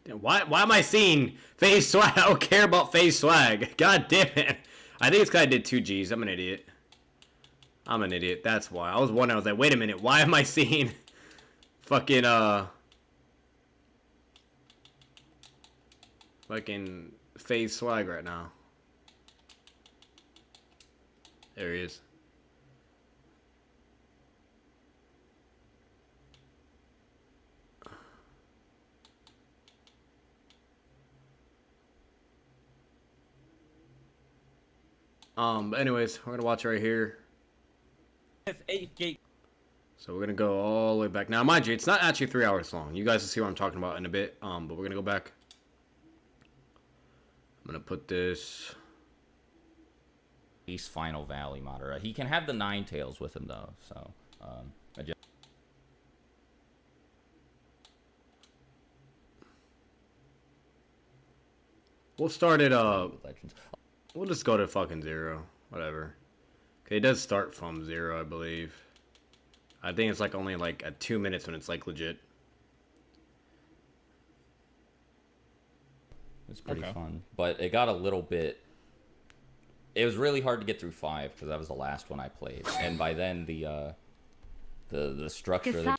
Why am I seeing phase swag? I don't care about phase swag. God damn it. I think this guy did 2Gs. I'm an idiot. I'm an idiot. That's why. I was wondering. I was like, wait a minute. Why am I seeing fucking fucking phase swag right now? There he is. But anyways, we're gonna watch right here. So we're gonna go all the way back. Now, mind you, it's not actually 3 hours long. You guys will see what I'm talking about in a bit. But we're gonna go back. I'm gonna put this. East Final Valley Madara. He can have the Nine Tails with him though. So We'll start at Legends. We'll just go to fucking 0. Whatever. Okay, it does start from 0, I believe. I think it's like only like at 2 minutes when it's like legit. It's pretty fun, but it got a little bit. It was really hard to get through 5 because that was the last one I played, and by then the structure.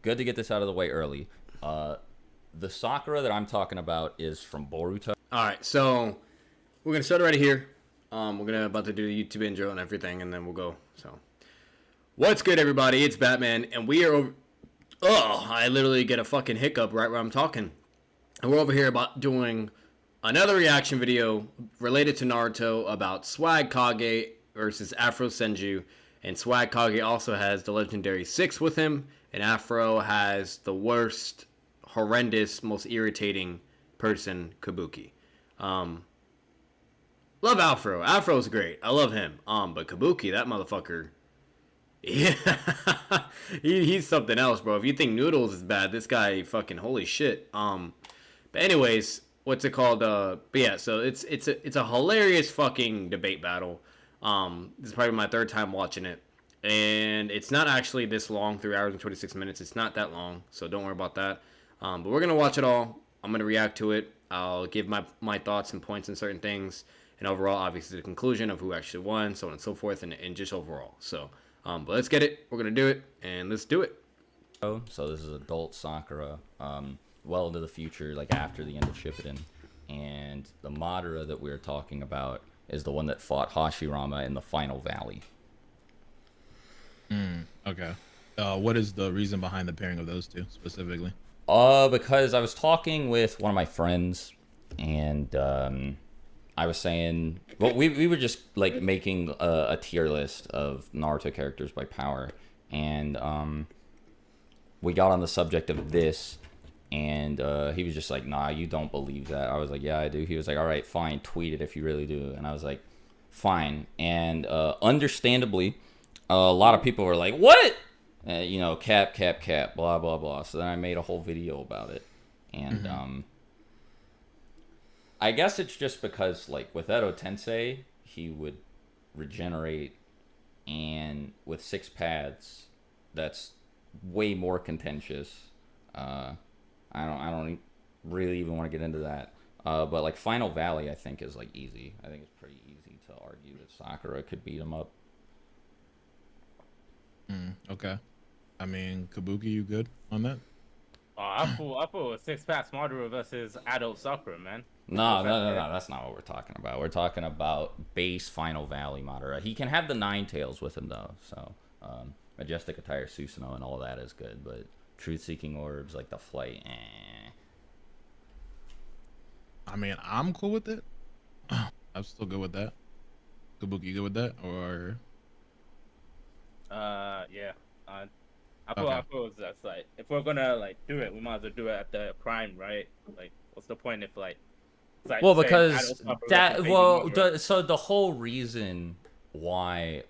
Good to get this out of the way early. The Sakura that I'm talking about is from Boruto. All right, so we're gonna start right here. We're about to do the YouTube intro and everything, and then we'll go. So, what's good, everybody? It's Batman, and we are over. Oh, I literally get a fucking hiccup right where I'm talking, and we're over here about doing another reaction video related to Naruto about SWAGKAGE versus AFRO Senju, and SWAGKAGE also has the legendary 6 with him, and AFRO has the worst, horrendous, most irritating person, Kabookie. Love AFRO. AFRO's great. I love him. But Kabookie, that motherfucker, yeah, he's something else, bro. If you think Noodles is bad, this guy fucking holy shit. But anyways, what's it called? But yeah, so it's a hilarious fucking debate battle. This is probably my 3rd time watching it. And it's not actually this long, 3 hours and 26 minutes. It's not that long, so don't worry about that. But we're going to watch it all. I'm going to react to it. I'll give my thoughts and points on certain things. And overall, obviously, the conclusion of who actually won, so on and so forth, and just overall. So, but let's get it. We're going to do it, and let's do it. So this is adult Sakura, well into the future, like after the end of Shippuden. And the Madara that we're talking about is the one that fought Hashirama in the Final Valley. Okay. What is the reason behind the pairing of those two specifically? Because I was talking with one of my friends, and I was saying, well, we were just like making a tier list of Naruto characters by power, and we got on the subject of this, and he was just like, nah, you don't believe that. I was like, yeah, I do. He was like, all right, fine, tweet it if you really do. And I was like, fine. And understandably, a lot of people were like, what? You know, cap, blah, blah, blah. So then I made a whole video about it. And I guess it's just because, like, with Edo Tensei, he would regenerate, and with 6 pads, that's way more contentious. I don't really even want to get into that. But, like, Final Valley, I think, is, like, easy. I think it's pretty easy to argue that Sakura could beat him up. Okay. I mean, Kabookie, you good on that? I thought 6 packs Madara versus adult Sakura, man. No, that's not what we're talking about. We're talking about base Final Valley Madara. He can have the 9 tails with him, though. So, Majestic Attire Susanoo and all of that is good, but Truth-Seeking Orbs, like the flight, I mean, I'm cool with it. I'm still good with that. Kabookie, you good with that? Or... yeah. I thought that's like, if we're gonna like do it, we might as well do it at the prime, right? Like, what's the point if like? Well, because so the whole reason why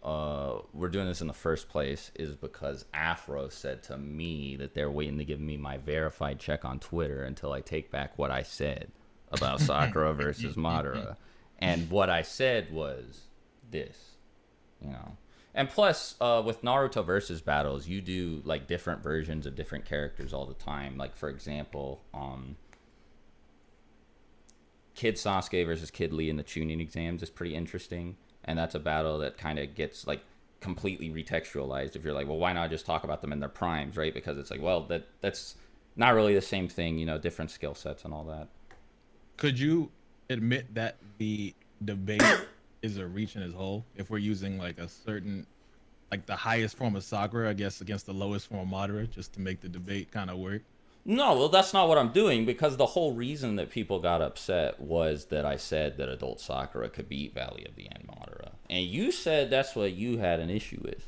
we're doing this in the first place is because AFRO said to me that they're waiting to give me my verified check on Twitter until I take back what I said about Sakura versus Madara, and what I said was this, you know. And plus, with Naruto versus battles, you do like different versions of different characters all the time. Like for example, Kid Sasuke versus Kid Lee in the Chunin exams is pretty interesting, and that's a battle that kind of gets like completely retextualized. If you're like, well, why not just talk about them in their primes, right? Because it's like, well, that's not really the same thing, you know, different skill sets and all that. Could you admit that the debate is a reach in its whole? If we're using like a certain, like the highest form of Sakura, I guess, against the lowest form of Madara, just to make the debate kind of work. No, well, that's not what I'm doing, because the whole reason that people got upset was that I said that adult Sakura could beat Valley of the End Madara. And you said that's what you had an issue with.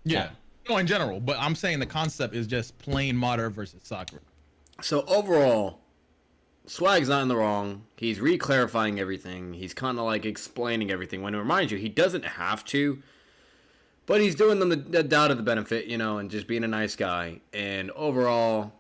Yeah. No, in general, but I'm saying the concept is just plain Madara versus Sakura. So overall, Swag's not in the wrong. He's re-clarifying everything. He's kind of like explaining everything. When it reminds you, he doesn't have to, but he's doing them the doubt of the benefit, you know, and just being a nice guy. And overall,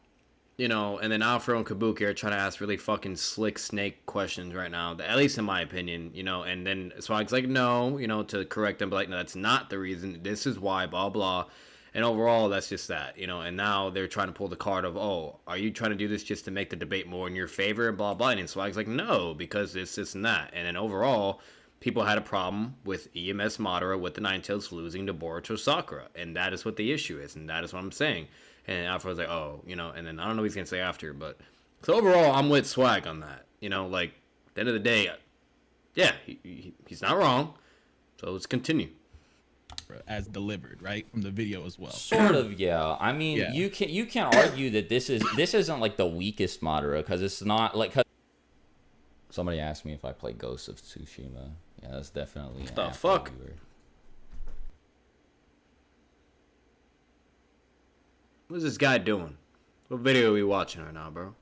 you know, and then AFRO and Kabookie are trying to ask really fucking slick snake questions right now, at least in my opinion, you know, and then Swag's like, no, you know, to correct them, but like, no, that's not the reason. This is why, blah, blah. And overall, that's just that, you know, and now they're trying to pull the card of, oh, are you trying to do this just to make the debate more in your favor, and blah, blah. And Swag's like, no, because this, and that. And then overall, people had a problem with EMS Madara with the Ninetales losing to Boruto Sakura. And that is what the issue is, and that is what I'm saying. And Afro's like, oh, you know, and then I don't know what he's going to say after, but so overall, I'm with Swag on that. You know, like, at the end of the day, yeah, he's not wrong. So let's continue. As delivered, right, from the video as well. Sort of, yeah. I mean, Yeah. you can't argue that this isn't like the weakest Madara, because it's not like. Somebody asked me if I play Ghost of Tsushima. Yeah, that's definitely. What the fuck? What's this guy doing? What video are we watching right now, bro?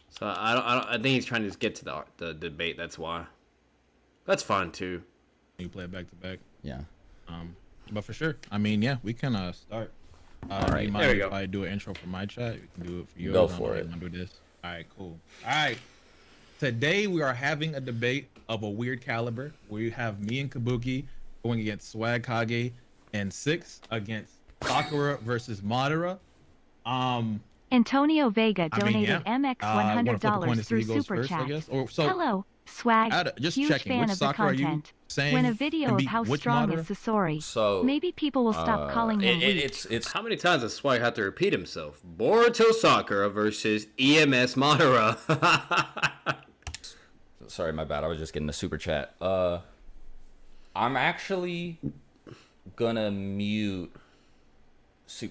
So I think he's trying to just get to the debate. That's why. That's fine too. You play it back to back. Yeah. But for sure, I mean, yeah, we can start. All right, you mind there we if go. I do an intro for my chat? We can do it for you. Go for it. Do this. All right, cool. All right. Today we are having a debate of a weird caliber. We have me and Kabookie going against SWAGKAGE and Six against Sakura versus Madara. Antonio Vega I mean, donated yeah. MX Wanna flip a coin to $100 see who through goes Super first, I Chat. guess? Or so. Hello, Swag. Just Huge checking. fan Which of the Sakura are you content. saying? When a video can of beat how which strong Madara? is Sasori, So maybe people will stop calling him weak. it's How many times does Swag have to repeat himself? Boruto Sakura versus EMS Madara. sorry, my bad. I was just getting the super chat. I'm actually gonna mute.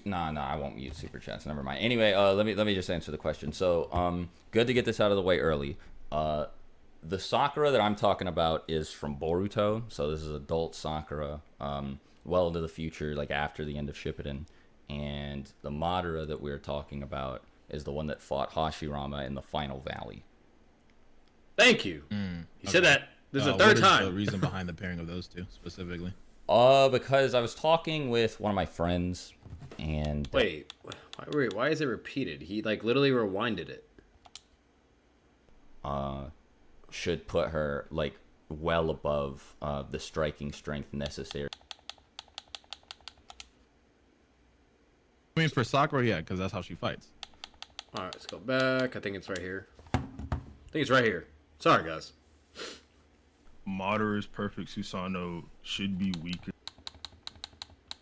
Nah, I won't mute super chats. Never mind. Anyway, let me just answer the question. So, good to get this out of the way early. The Sakura that I'm talking about is from Boruto. So this is adult Sakura, well into the future, like after the end of Shippuden. And the Madara that we're talking about is the one that fought Hashirama in the final valley. Thank you. You said that. This is the What third is time. the reason behind the pairing of those two specifically? Because I was talking with one of my friends, and Wait, why is it repeated? He like literally rewinded it. should put her like well above the striking strength necessary. I mean, for Sakura, yeah, because that's how she fights. All right, let's go back. I think it's right here. I think it's right here. Sorry, guys. Madara's perfect Susanoo should be weaker.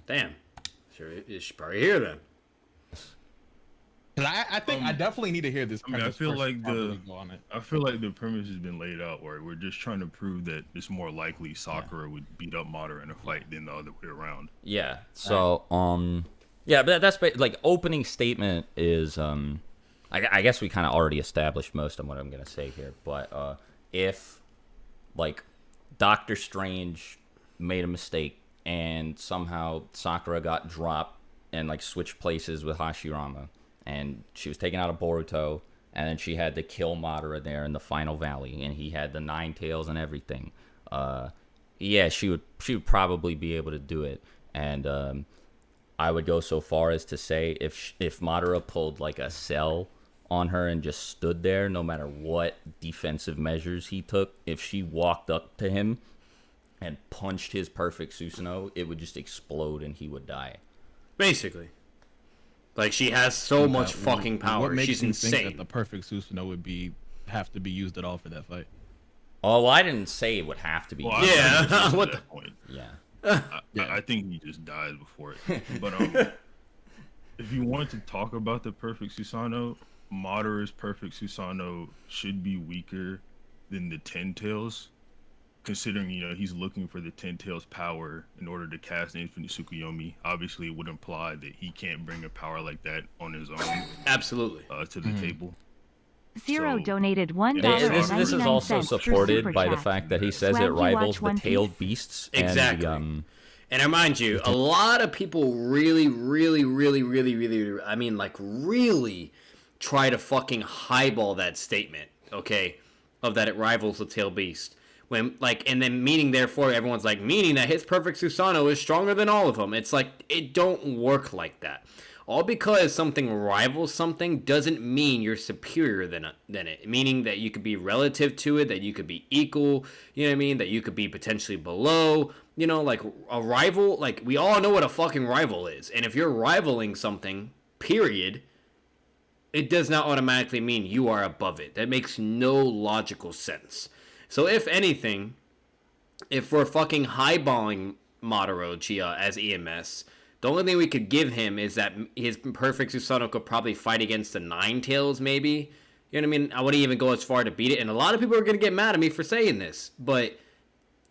Damn. Sure, it's probably here then. 'Cause I think I definitely need to hear this. I mean, I premise feel first like to properly go on it. I feel like the premise has been laid out where we're just trying to prove that it's more likely Sakura would beat up Madara in a fight than the other way around. Yeah. So yeah, but that's like opening statement is I guess we kind of already established most of what I'm gonna say here, but if like Doctor Strange made a mistake and somehow Sakura got dropped and like switched places with Hashirama, and she was taken out of Boruto, and then she had to kill Madara there in the final valley, and he had the 9 tails and everything. Yeah, she would probably be able to do it, and I would go so far as to say if Madara pulled like a Cell on her and just stood there, no matter what defensive measures he took, if she walked up to him and punched his perfect Susanoo, it would just explode and he would die. Basically. Like, she has so much fucking power. What makes She's you insane. think that the perfect Susanoo would have to be used at all for that fight? Oh, well, I didn't say it would have to be. Well, Yeah. What the point? Yeah. I think he just dies before it. But if you want to talk about the perfect Susanoo, Madara's perfect Susanoo should be weaker than the Ten Tails, considering he's looking for the Ten Tails power in order to cast Infinite Tsukuyomi. Obviously, it would imply that he can't bring a power like that on his own. Absolutely. To the table. Zero So, donated $1.99 This is also through supported Super by the Chat. fact that he says Swag, it you rivals watch the One tailed Piece? beasts. Exactly. And And I mind you, a lot of people really try to fucking highball that statement, okay, of that it rivals the tail beast. And then meaning that his perfect Susanoo is stronger than all of them. It's like, it don't work like that. All because something rivals something doesn't mean you're superior than it. Meaning that you could be relative to it, that you could be equal, you know what I mean? That you could be potentially below, like a rival. Like, we all know what a fucking rival is. And if you're rivaling something, period, it does not automatically mean you are above it. That makes no logical sense. So if anything, if we're fucking highballing Madara Uchiha as EMS, the only thing we could give him is that his perfect Susanoo could probably fight against the Nine Tails, maybe. You know what I mean? I wouldn't even go as far to beat it. And a lot of people are going to get mad at me for saying this. But,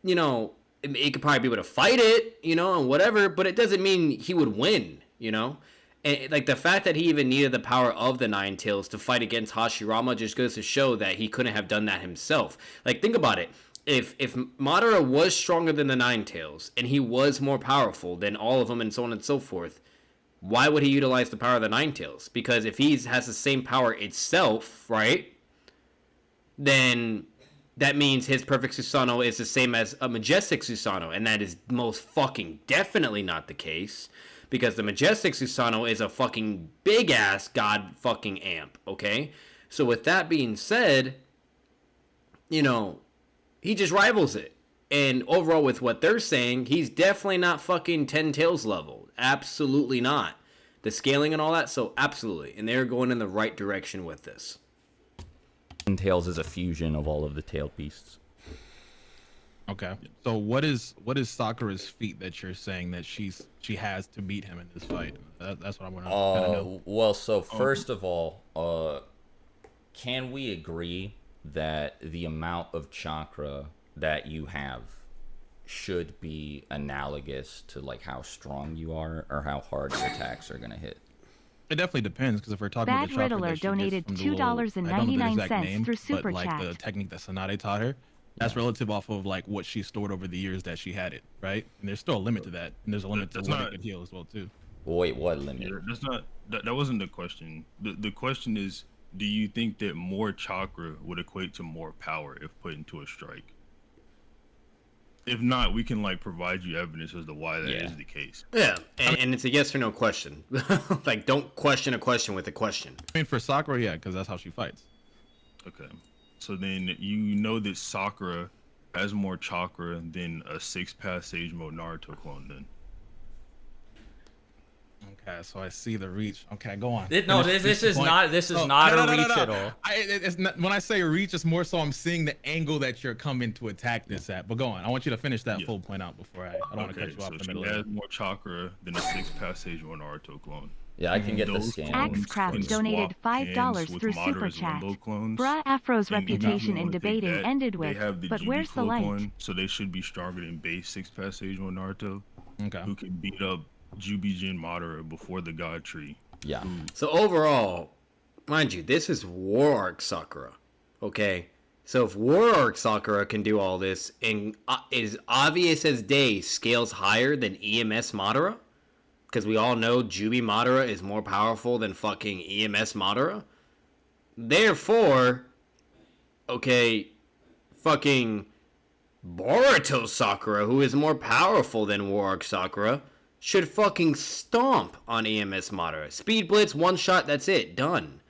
it could probably be able to fight it, and whatever. But it doesn't mean he would win, And, like, the fact that he even needed the power of the Nine Tails to fight against Hashirama just goes to show that he couldn't have done that himself. Like, think about it. If Madara was stronger than the Nine Tails, and he was more powerful than all of them and so on and so forth, why would he utilize the power of the Nine Tails? Because if he has the same power itself, right, then that means his perfect Susanoo is the same as a majestic Susanoo, and that is most fucking definitely not the case, because the majestic Susanoo is a fucking big-ass god fucking amp, okay? So with that being said, he just rivals it. And overall, with what they're saying, he's definitely not fucking 10 Tails level. Absolutely not. The scaling and all that, so absolutely. And they're going in the right direction with this. Ten Tails is a fusion of all of the tailed beasts. Okay. So what is Sakura's feat that you're saying that she has to beat him in this fight? That's what I want to know. Well, so first of all, can we agree that the amount of chakra that you have should be analogous to like how strong you are or how hard your attacks are going to hit? It definitely depends, because if we're talking about the chakra Riddler that she donated gets from the little, I don't know the exact $2.99 name, through Super but like Chat. the technique that Sanade taught her, that's relative off of like what she stored over the years that she had it, right? And there's still a limit to that, and there's a limit to what it can heal as well too. Wait, what limit? Yeah, that wasn't the question. The question is, do you think that more chakra would equate to more power if put into a strike? If not, we can like provide you evidence as to why that is the case. Yeah, and it's a yes or no question. Like, don't question a question with a question. I mean, for Sakura, yeah, because that's how she fights. Okay, so then you know that Sakura has more chakra than a 6-pass Sage Mode Naruto clone. Then. Okay, so I see the reach. Okay, go on. This is not a reach at all. It's not, when I say reach, it's more so I'm seeing the angle that you're coming to attack this at. But go on. I want you to finish that full point out before I don't want to cut you off in the middle. She has more chakra than a 6-pass Sage Mode Naruto clone. Yeah, I can get the scan. Axcraft donated $5 through Super Chat. Bruh, Afro's reputation in debating ended with, but where's the light? Clone, so they should be stronger than base 6-pass Sage Mode Naruto. Okay. Who can beat up Jubijin Madara before the God Tree. Yeah. So overall, mind you, this is War Arc Sakura. Okay? So if War Arc Sakura can do all this and is obvious as day scales higher than EMS Madara, because we all know Jubi Madara is more powerful than fucking EMS Madara. Therefore, okay, fucking Boruto Sakura, who is more powerful than War Arc Sakura, should fucking stomp on EMS Madara. Speed Blitz, one shot, that's it. Done.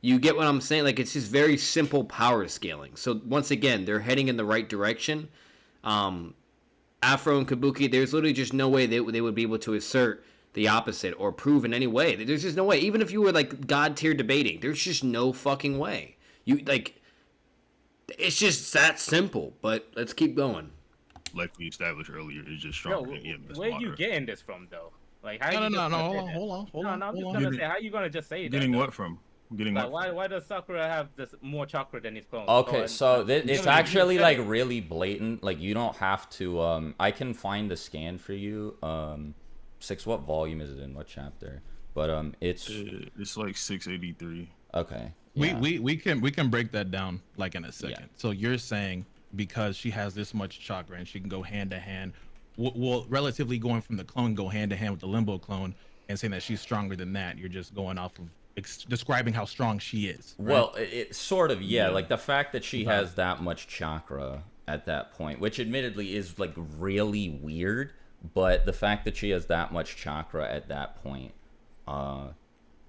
You get what I'm saying? Like, it's just very simple power scaling. So, once again, they're heading in the right direction. Afro and Kabuki, there's literally just no way they would be able to assert the opposite or prove in any way. There's just no way. Even if you were like god tier debating, there's just no fucking way. You like, it's just that simple. But let's keep going. Like we established earlier, it's just stronger than EMS. Where are you getting this from, though? Like, how no, hold on. I'm just gonna say, how you gonna just say that? Getting what from? Getting like, what? Why does Sakura have this more chakra than his clones? Okay, so it's actually like really blatant. Like you don't have to. I can find the scan for you. 6. What volume is it in? What chapter? But it's like 683. Okay. Yeah. We can break that down like in a second. Yeah. So you're saying because she has this much chakra and she can go hand to hand, well, relatively going from the clone go hand to hand with the limbo clone, and saying that she's stronger than that. You're just going off of describing how strong she is. Right? Well, it sort of, yeah. Like the fact that she has that much chakra at that point, which admittedly is like really weird, but the fact that she has that much chakra at that point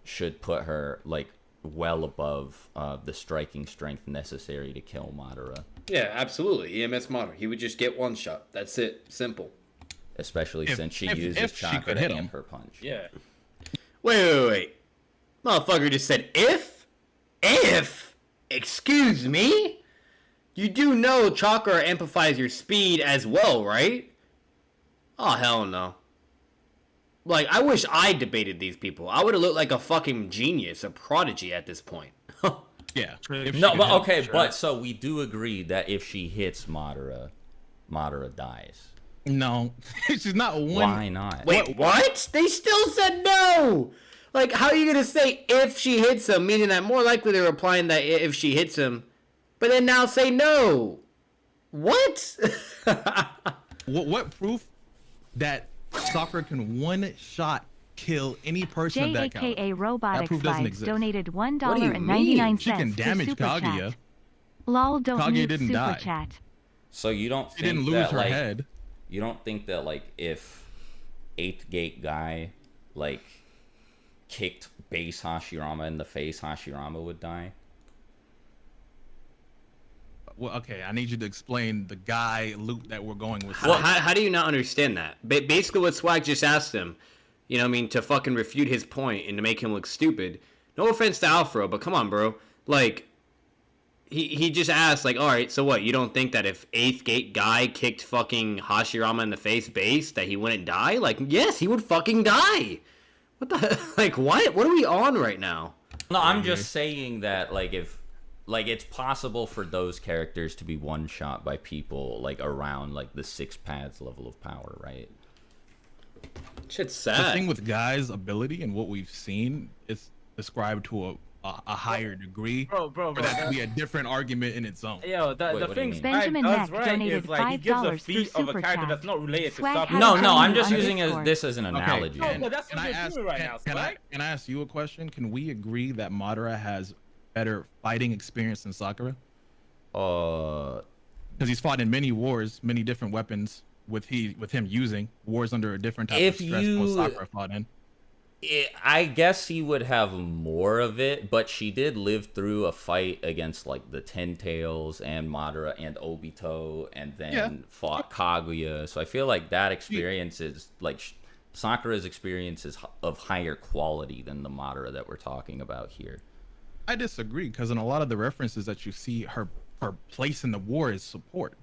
should put her like well above the striking strength necessary to kill Madara. Yeah, absolutely. EMS Madara. He would just get one shot. That's it. Simple. Especially since she uses chakra to hit her punch. Yeah. Wait. Motherfucker just said if? If? Excuse me? You do know chakra amplifies your speed as well, right? Oh, hell no. Like, I wish I debated these people. I would have looked like a fucking genius, a prodigy at this point. Yeah. No, but okay, but so we do agree that if she hits Madara, Madara dies. No, she's not one. Why not? Wait, what? They still said no! Like, how are you gonna say if she hits him, meaning that more likely they're implying that if she hits him, but then now say no? What? What proof that Sakura can one shot kill any person of that caliber? JAKA Robotics Vibes donated $1.99 She can damage Kaguya. Lol, don't Kaguya need didn't super die. chat. So you don't think She didn't lose that, her like, head. You don't think that like if 8th Gate guy like kicked base Hashirama in the face, Hashirama would die? Well, okay, I need you to explain the guy loop that we're going with. Well, how do you not understand that? Basically what Swag just asked him, you know what I mean, to fucking refute his point and to make him look stupid. No offense to AFRO, but come on, bro. Like, he just asked, like, alright, so what, you don't think that if 8th Gate guy kicked fucking Hashirama in the face base, that he wouldn't die? Like, yes, he would fucking die! What the, like, what? What are we on right now? No, I'm just saying that, like, if, like, it's possible for those characters to be one-shot by people, like, around, like, the 6 paths level of power, right? Shit's sad. The thing with Guy's ability and what we've seen is described to a higher degree. Bro. For that to be a different argument in its own. Yo, the thing Benjamin does Mack right donated is like he gives a $5 feat through of a Super character Chat. that's not related to Swag Sakura. has No, a I'm comment just on using Discord. this as an analogy. No, but that's Can what I you're ask? doing right now, Can Swag. I ask you a question? Can we agree that Madara has better fighting experience than Sakura? Uh, Because he's fought in many wars, many different weapons with him using wars under a different type If of stress than what Sakura fought in. I guess he would have more of it, but she did live through a fight against like the Ten Tails and Madara and Obito, and then fought Kaguya. So I feel like that experience is like Sakura's experience is of higher quality than the Madara that we're talking about here. I disagree, because in a lot of the references that you see, her place in the war is support.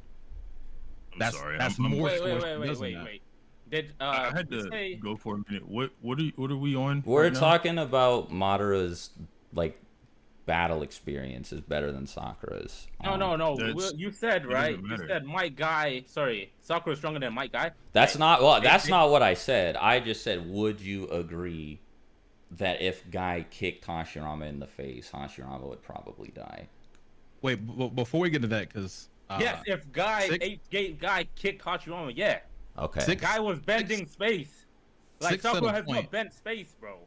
I'm sorry. That's I'm- more. Wait. Did I had to go for a minute. What are we on? We're right now? talking about Madara's like battle experience is better than Sakura's. No. You said right. You said Might Guy. Sorry, Sakura's stronger than Might Guy. That's not well. That's not what I said. I just said, would you agree that if Guy kicked Hashirama in the face, Hashirama would probably die? Wait, before we get to that, because yes, if Guy 8th Gate guy kicked Hashirama, yeah. Okay. Guy was bending space. Like Sakura has not bent space, bro.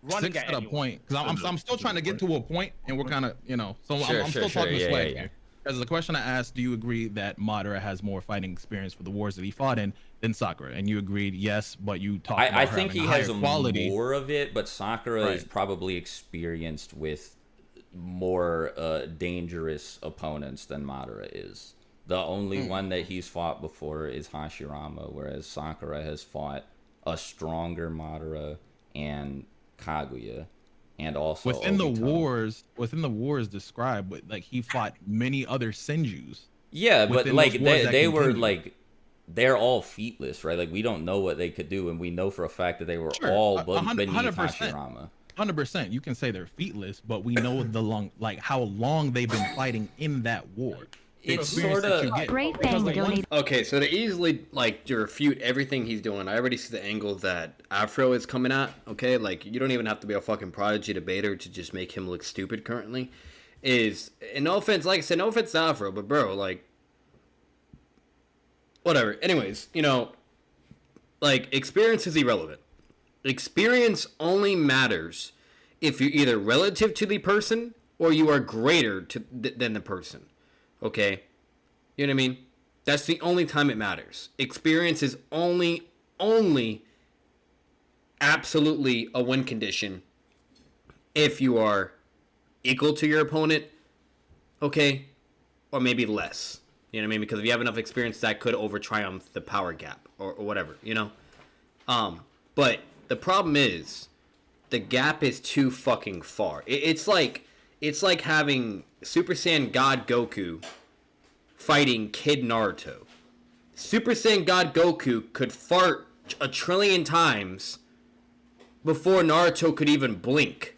Running at a point, because I'm still trying to get to a point, and we're kind of, so I'm still talking to Swag here. As the question I asked, do you agree that Madara has more fighting experience for the wars that he fought in than Sakura? And you agreed yes, but you talked about I think he has quality. more of it, but Sakura is probably experienced with more dangerous opponents than Madara is. The only one that he's fought before is Hashirama, whereas Sakura has fought a stronger Madara and Kaguya, and also within Obito. the wars described, but like he fought many other Senjus. Yeah, but like they were continued. like, they're all featless, right? Like we don't know what they could do, and we know for a fact that they were all beneath 100%. Hashirama. 100%. You can say they're feetless, but we know how long they've been fighting in that war. It's sort of Great thing donated. Okay, so to easily like to refute everything he's doing, I already see the angle that Afro is coming at. Okay, like you don't even have to be a fucking prodigy debater to just make him look stupid. Currently, and no offense, like I said, no offense to Afro, but bro, like, whatever. Anyways, you know, like experience is irrelevant. Experience only matters if you're either relative to the person or you are greater than the person. Okay? You know what I mean? That's the only time it matters. Experience is only absolutely a win condition if you are equal to your opponent, okay? Or maybe less. You know what I mean? Because if you have enough experience, that could over-triumph the power gap or whatever, you know? But the problem is the gap is too fucking far. It's like having Super Saiyan God Goku fighting Kid Naruto. Super Saiyan God Goku could fart 1 trillion times before Naruto could even blink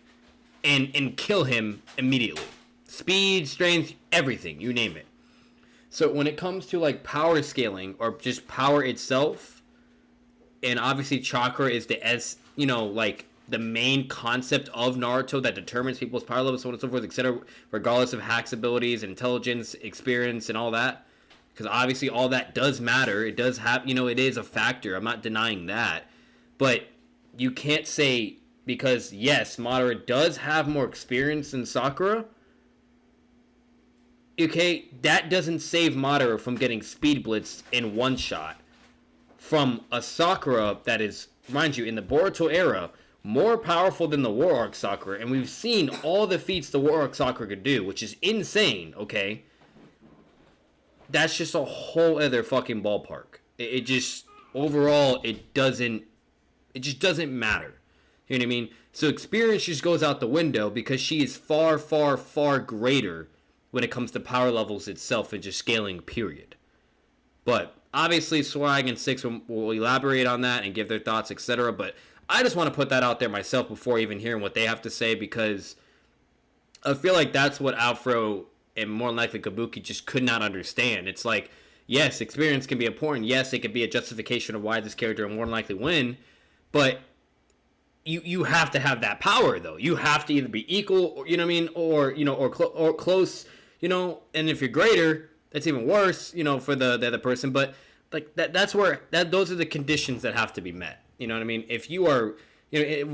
and kill him immediately. Speed, strength, everything, you name it. So when it comes to like power scaling or just power itself, and obviously chakra is like the main concept of Naruto that determines people's power levels, so on and so forth, etc., regardless of Hack's abilities, intelligence, experience, and all that. Because obviously all that does matter. It does have, it is a factor. I'm not denying that. But you can't say, because yes, Madara does have more experience than Sakura, okay, that doesn't save Madara from getting speed blitzed in one shot from a Sakura that is, mind you, in the Boruto era, more powerful than the War Arc Sakura, and we've seen all the feats the War Arc Sakura could do, which is insane, okay? That's just a whole other fucking ballpark. It just, overall, it just doesn't matter. You know what I mean? So experience just goes out the window because she is far, far, far greater when it comes to power levels itself and just scaling, period. But obviously, Swag and Six will elaborate on that and give their thoughts, etc. But I just want to put that out there myself before even hearing what they have to say, because I feel like that's what Afro and more likely Kabookie just could not understand. It's like, yes, experience can be important. Yes, it could be a justification of why this character will more than likely win, but you have to have that power, though. You have to either be equal, or, you know what I mean, or close, and if you're greater, that's even worse, for the other person. But like that's where those are the conditions that have to be met. You know what I mean? If you are,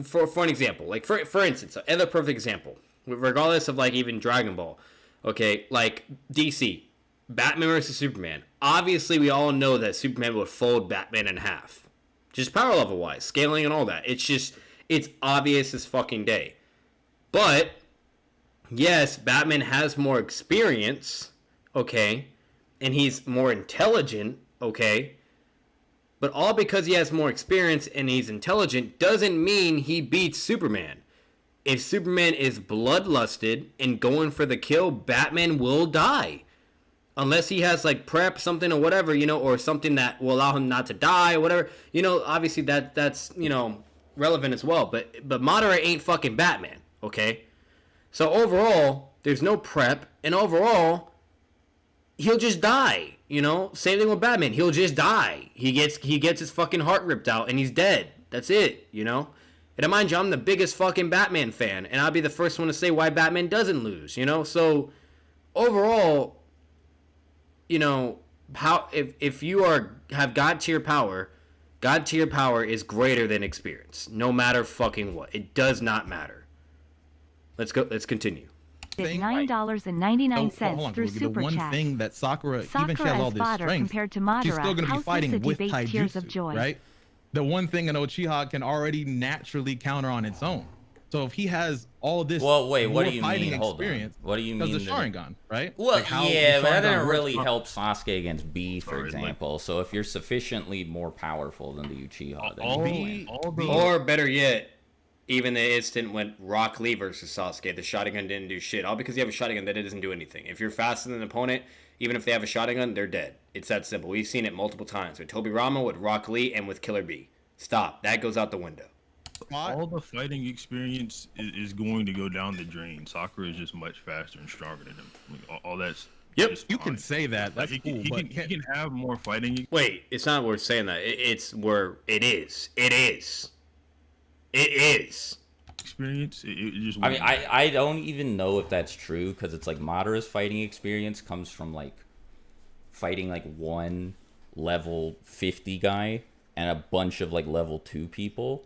for an example, like for instance, another perfect example, regardless of like even Dragon Ball, okay, like DC, Batman versus Superman. Obviously, we all know that Superman would fold Batman in half, just power level wise, scaling and all that. It's obvious as fucking day. But yes, Batman has more experience, okay, and he's more intelligent, okay. But all because he has more experience and he's intelligent doesn't mean he beats Superman. If Superman is bloodlusted and going for the kill, Batman will die. Unless he has like prep, something or whatever, or something that will allow him not to die or whatever. Obviously that's relevant as well. But Madara ain't fucking Batman, okay? So overall, there's no prep, and overall, he'll just die. Same thing with Batman. He'll just die. He gets his fucking heart ripped out and he's dead. That's it. And mind you, I'm the biggest fucking Batman fan, and I'll be the first one to say why Batman doesn't lose. So overall, how if you have God tier power is greater than experience, no matter fucking what. It does not matter. Let's continue. $9.99 through Super Chat. The one thing that Sakura even she has all this strength, compared to Madara, she's still going to be fighting with Tears of taijutsu, Joy. right? The one thing an Uchiha can already naturally counter on its own. So if he has all this, well, wait, what do you fighting mean? Hold experience, on. What do you mean? Because the Sharingan, right? Well, like yeah, but that didn't really works. help Sasuke against B, for Sorry, example. So if you're sufficiently more powerful than the Uchiha, then all, you can win. Or better yet, even the instant when Rock Lee versus Sasuke, the Sharingan didn't do shit. All because you have a Sharingan that it doesn't do anything. If you're faster than an opponent, even if they have a Sharingan, they're dead. It's that simple. We've seen it multiple times with Tobirama, with Rock Lee, and with Killer B. Stop. That goes out the window. All the fighting experience is going to go down the drain. Sakura is just much faster and stronger than him. Like, all that's Yep. You can say that. That's like, cool. He can have more fighting. Wait, it's not worth saying that. It's where it is. It is. It is. Experience. It just. I mean, I don't even know if that's true because it's like Madara's fighting experience comes from like fighting like one level 50 guy and a bunch of like level 2 people.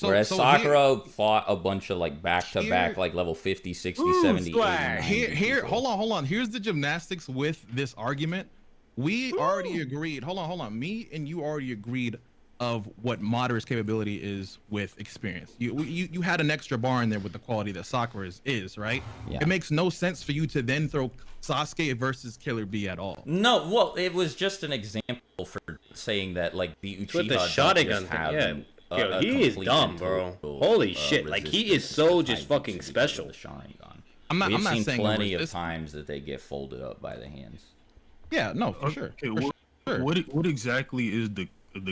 Whereas Sakura fought a bunch of like back-to-back like level 50, 60, 70, 80, 90 Here, hold on. Here's the gymnastics with this argument. We already agreed. Hold on. Me and you already agreed of what Madara's capability is with experience. You had an extra bar in there with the quality that Sakura's is, right? Yeah. It makes no sense for you to then throw Sasuke versus Killer B at all. No, well, it was just an example for saying that like the Uchiha With the Sharingan thing, yeah. Yo, he is dumb, bro. Holy shit! Like he is so just fucking special. I'm not seen saying plenty of times that they get folded up by the hands. Yeah, no, for sure. Okay, what exactly is the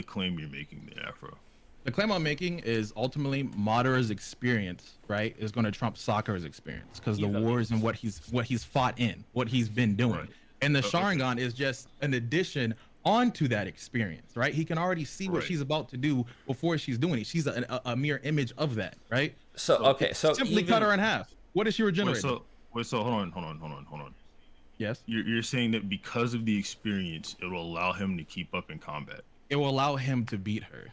claim you're making there, Afro? The claim I'm making is ultimately Madara's experience, right, is going to trump Sakura's experience because the wars and what he's fought in, what he's been doing, right. And the Sharingan is just an addition onto that experience, right? He can already see what she's about to do before she's doing it. She's a mere image of that, right? So okay, so simply cut her in half. What is she regenerating? So hold on. Yes. You're saying that because of the experience, it will allow him to keep up in combat. It will allow him to beat her.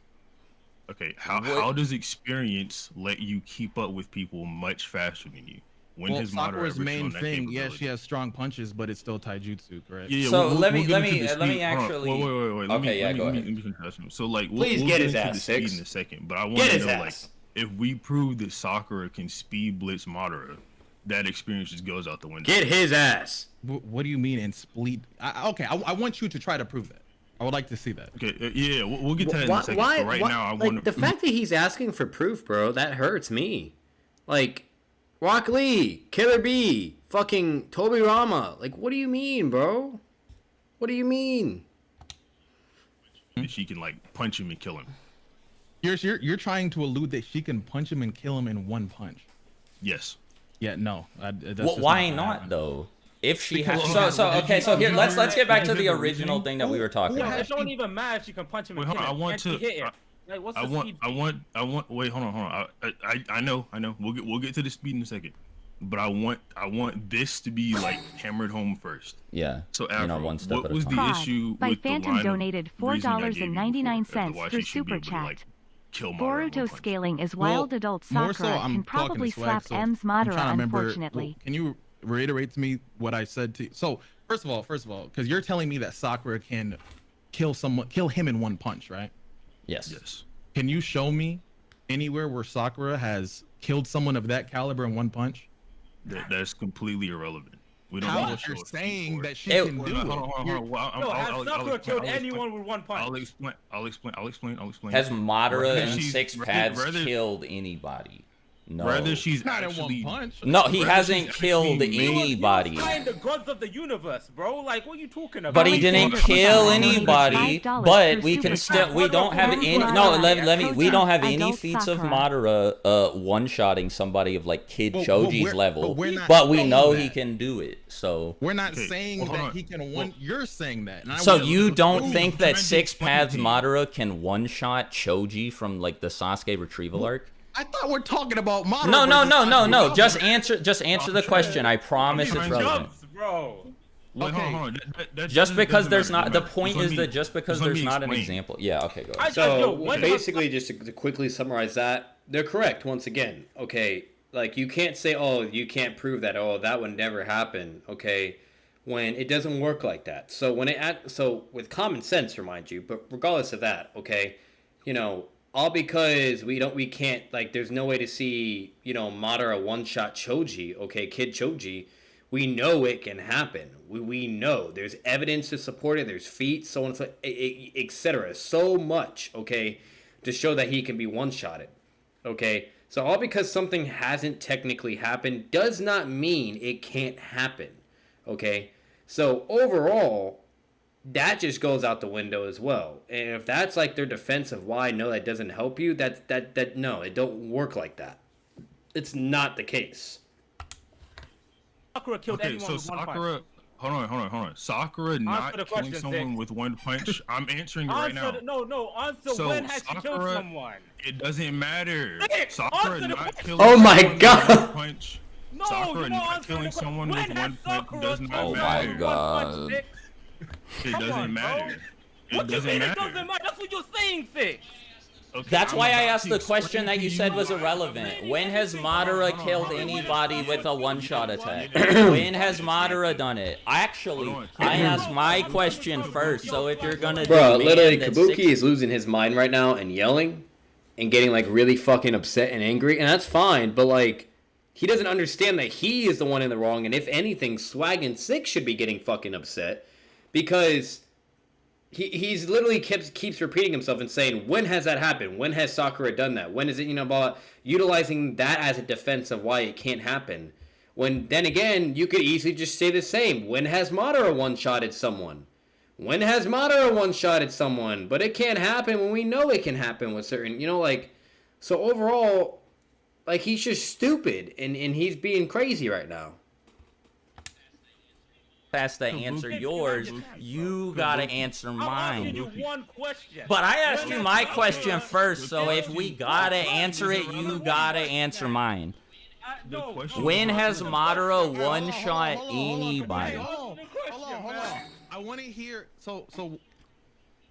Okay, how does experience let you keep up with people much faster than you? When Sakura's main thing, yeah, she has strong punches, but it's still taijutsu, correct? Yeah, so let me actually. Wait. Go ahead. So like, please get his ass, speed in a second, but I want to know like, if we prove that Sakura can speed blitz Madara, that experience just goes out the window. Get his ass. What do you mean in split? I want you to try to prove that. I would like to see that. Okay, yeah, we'll get to that in a second. But right now, I want the fact that he's asking for proof, bro, that hurts me. Like, Rock Lee, Killer B, fucking Tobirama. Like, what do you mean, bro? What do you mean? She can like punch him and kill him. You're trying to allude that she can punch him and kill him in one punch. Yes. Yeah, no. Well, why not though? If she has so here let's get back to the original thing that we were talking about. It don't even matter if she can punch him and kill him. I want. Wait, hold on. I know. We'll get to the speed in a second. But I want this to be like hammered home first. Yeah. So Afro, one step what at a was time. the issue by with Phantom the donated $4.99 through Super Chat. Boruto scaling is wild adult Sakura can probably slap M's Madara, unfortunately. Can you reiterate to me what I said to you? So first of all, because you're telling me that Sakura can kill him in one punch, right? Yes. Can you show me anywhere where Sakura has killed someone of that caliber in one punch? That's completely irrelevant. We don't How need to you're show saying that she can do it? Hold on. Sakura killed anyone with one punch. I'll explain. Has Madara and Six Pads killed anybody? No. Whether she's not actually, in one punch. No, he hasn't killed anybody. He was fighting the gods of the universe, bro. Like, what are you talking about? But he didn't kill anybody. But we can still. We don't have any. No, let me. We don't have any feats of Madara one-shotting somebody of like Kid Choji's level. But we know he can do it. So we're not saying that he can one. You're saying that. So you don't think that Six Paths Madara can one-shot Choji from like the Sasuke retrieval arc? I thought we're talking about Madara. No. Just answer the question. I promise it's relevant. Bro. Wait, hold on. Just because there's not, the point is that just because there's not an example. Yeah, okay, go ahead. So basically, just to quickly summarize that, they're correct once again. Okay, like you can't say, oh, you can't prove that. Oh, that would never happen. Okay, when it doesn't work like that. So with common sense, remind you. But regardless of that, okay, all because we can't, like, there's no way to see, you know, Madara one-shot Choji, okay, Kid Choji. We know it can happen. We know there's evidence to support it. There's feats, so on and so, etc. So much, okay, to show that he can be one-shotted, okay. So all because something hasn't technically happened does not mean it can't happen, okay. So overall, that just goes out the window as well. And if that's like their defense of why no, that doesn't help you, that no, it don't work like that. It's not the case. Sakura killed anyone with one punch. Hold on. Sakura not killing someone with one punch. I'm answering it right now. Answer when has she killed someone? It doesn't matter. Sakura not killing my God. with one punch. Sakura not killing someone with one punch does not matter. Oh my God. It doesn't matter. It doesn't matter. That's what you're saying, Fix. Okay, that's why I asked the question that you said was irrelevant. When has Madara killed anybody with a one-shot attack? When has Madara done it? Actually, I asked my question first, so if you're gonna literally, Kabookie is losing his mind right now and yelling and getting, like, really fucking upset and angry, and that's fine, but, like, he doesn't understand that he is the one in the wrong, and if anything, Swag and 6 should be getting fucking upset, because he's literally keeps repeating himself and saying, when has that happened? When has Sakura done that? When is it, you know, about utilizing that as a defense of why it can't happen? When, then again, you could easily just say the same. When has Madara one-shotted someone? When has Madara one-shotted someone? But it can't happen when we know it can happen with certain, you know, like, so overall, like, he's just stupid, and he's being crazy right now. Has to answer yours, you gotta answer mine. I'm asking you one question. But I asked you my question first, so if we gotta answer it, you gotta answer mine. When has Madara one-shot anybody? Hold on. I want to hear. So.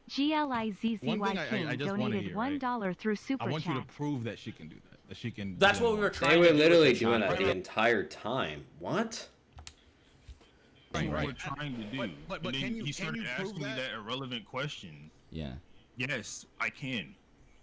GLIZZY King donated $1 through Super Chat. I want you to prove that she can do that. That she can. That's what we were trying to do. They were literally doing that the entire time. What? What we're trying to do. But can you prove that irrelevant question? Yeah. Yes, I can.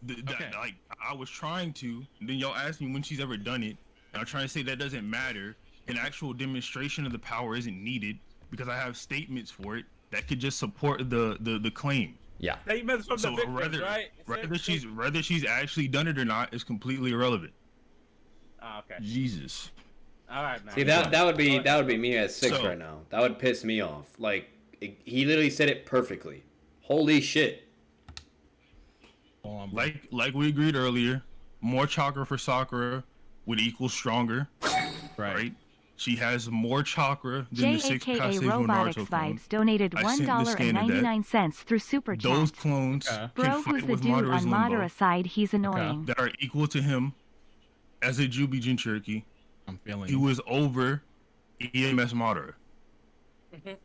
Like, I was trying to, and then y'all asked me when she's ever done it, and I'm trying to say that doesn't matter. An actual demonstration of the power isn't needed because I have statements for it that could just support the claim. Yeah. Statements from the victims, right? Whether she's actually done it or not is completely irrelevant. Oh, okay. Jesus. All right, man. See, that would be me at 6 right now. That would piss me off. Like, he literally said it perfectly. Holy shit. Like we agreed earlier, more chakra for Sakura would equal stronger. Right? She has more chakra than the 6 passive Robotics Vibes donated $1.99 through Super Chat. Those clones Bro, who's the dude on Madara's side? He's annoying. That are equal to him as a Jubi Jinchuriki. I'm feeling. He was over EMS Madara. Okay.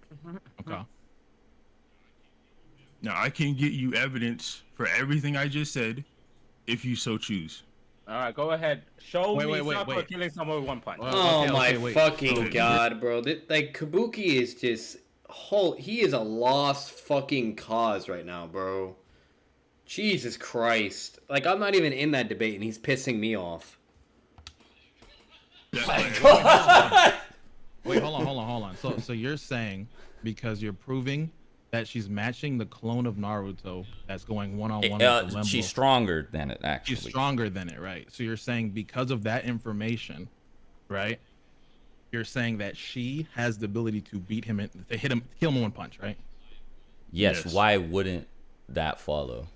Now I can get you evidence for everything I just said, if you so choose. All right, go ahead. Show me Sakura killing someone with one punch. Oh my fucking god, bro! Like, Kabookie is just he is a lost fucking cause right now, bro. Jesus Christ! Like, I'm not even in that debate, and he's pissing me off. Wait, hold on. So you're saying because you're proving that she's matching the clone of Naruto that's going one-on-one with the Limbo. She's stronger than it, actually. She's stronger than it, right? So you're saying because of that information, right? You're saying that she has the ability to beat him, to hit him, kill him in one punch, right? Yes. Why wouldn't that follow?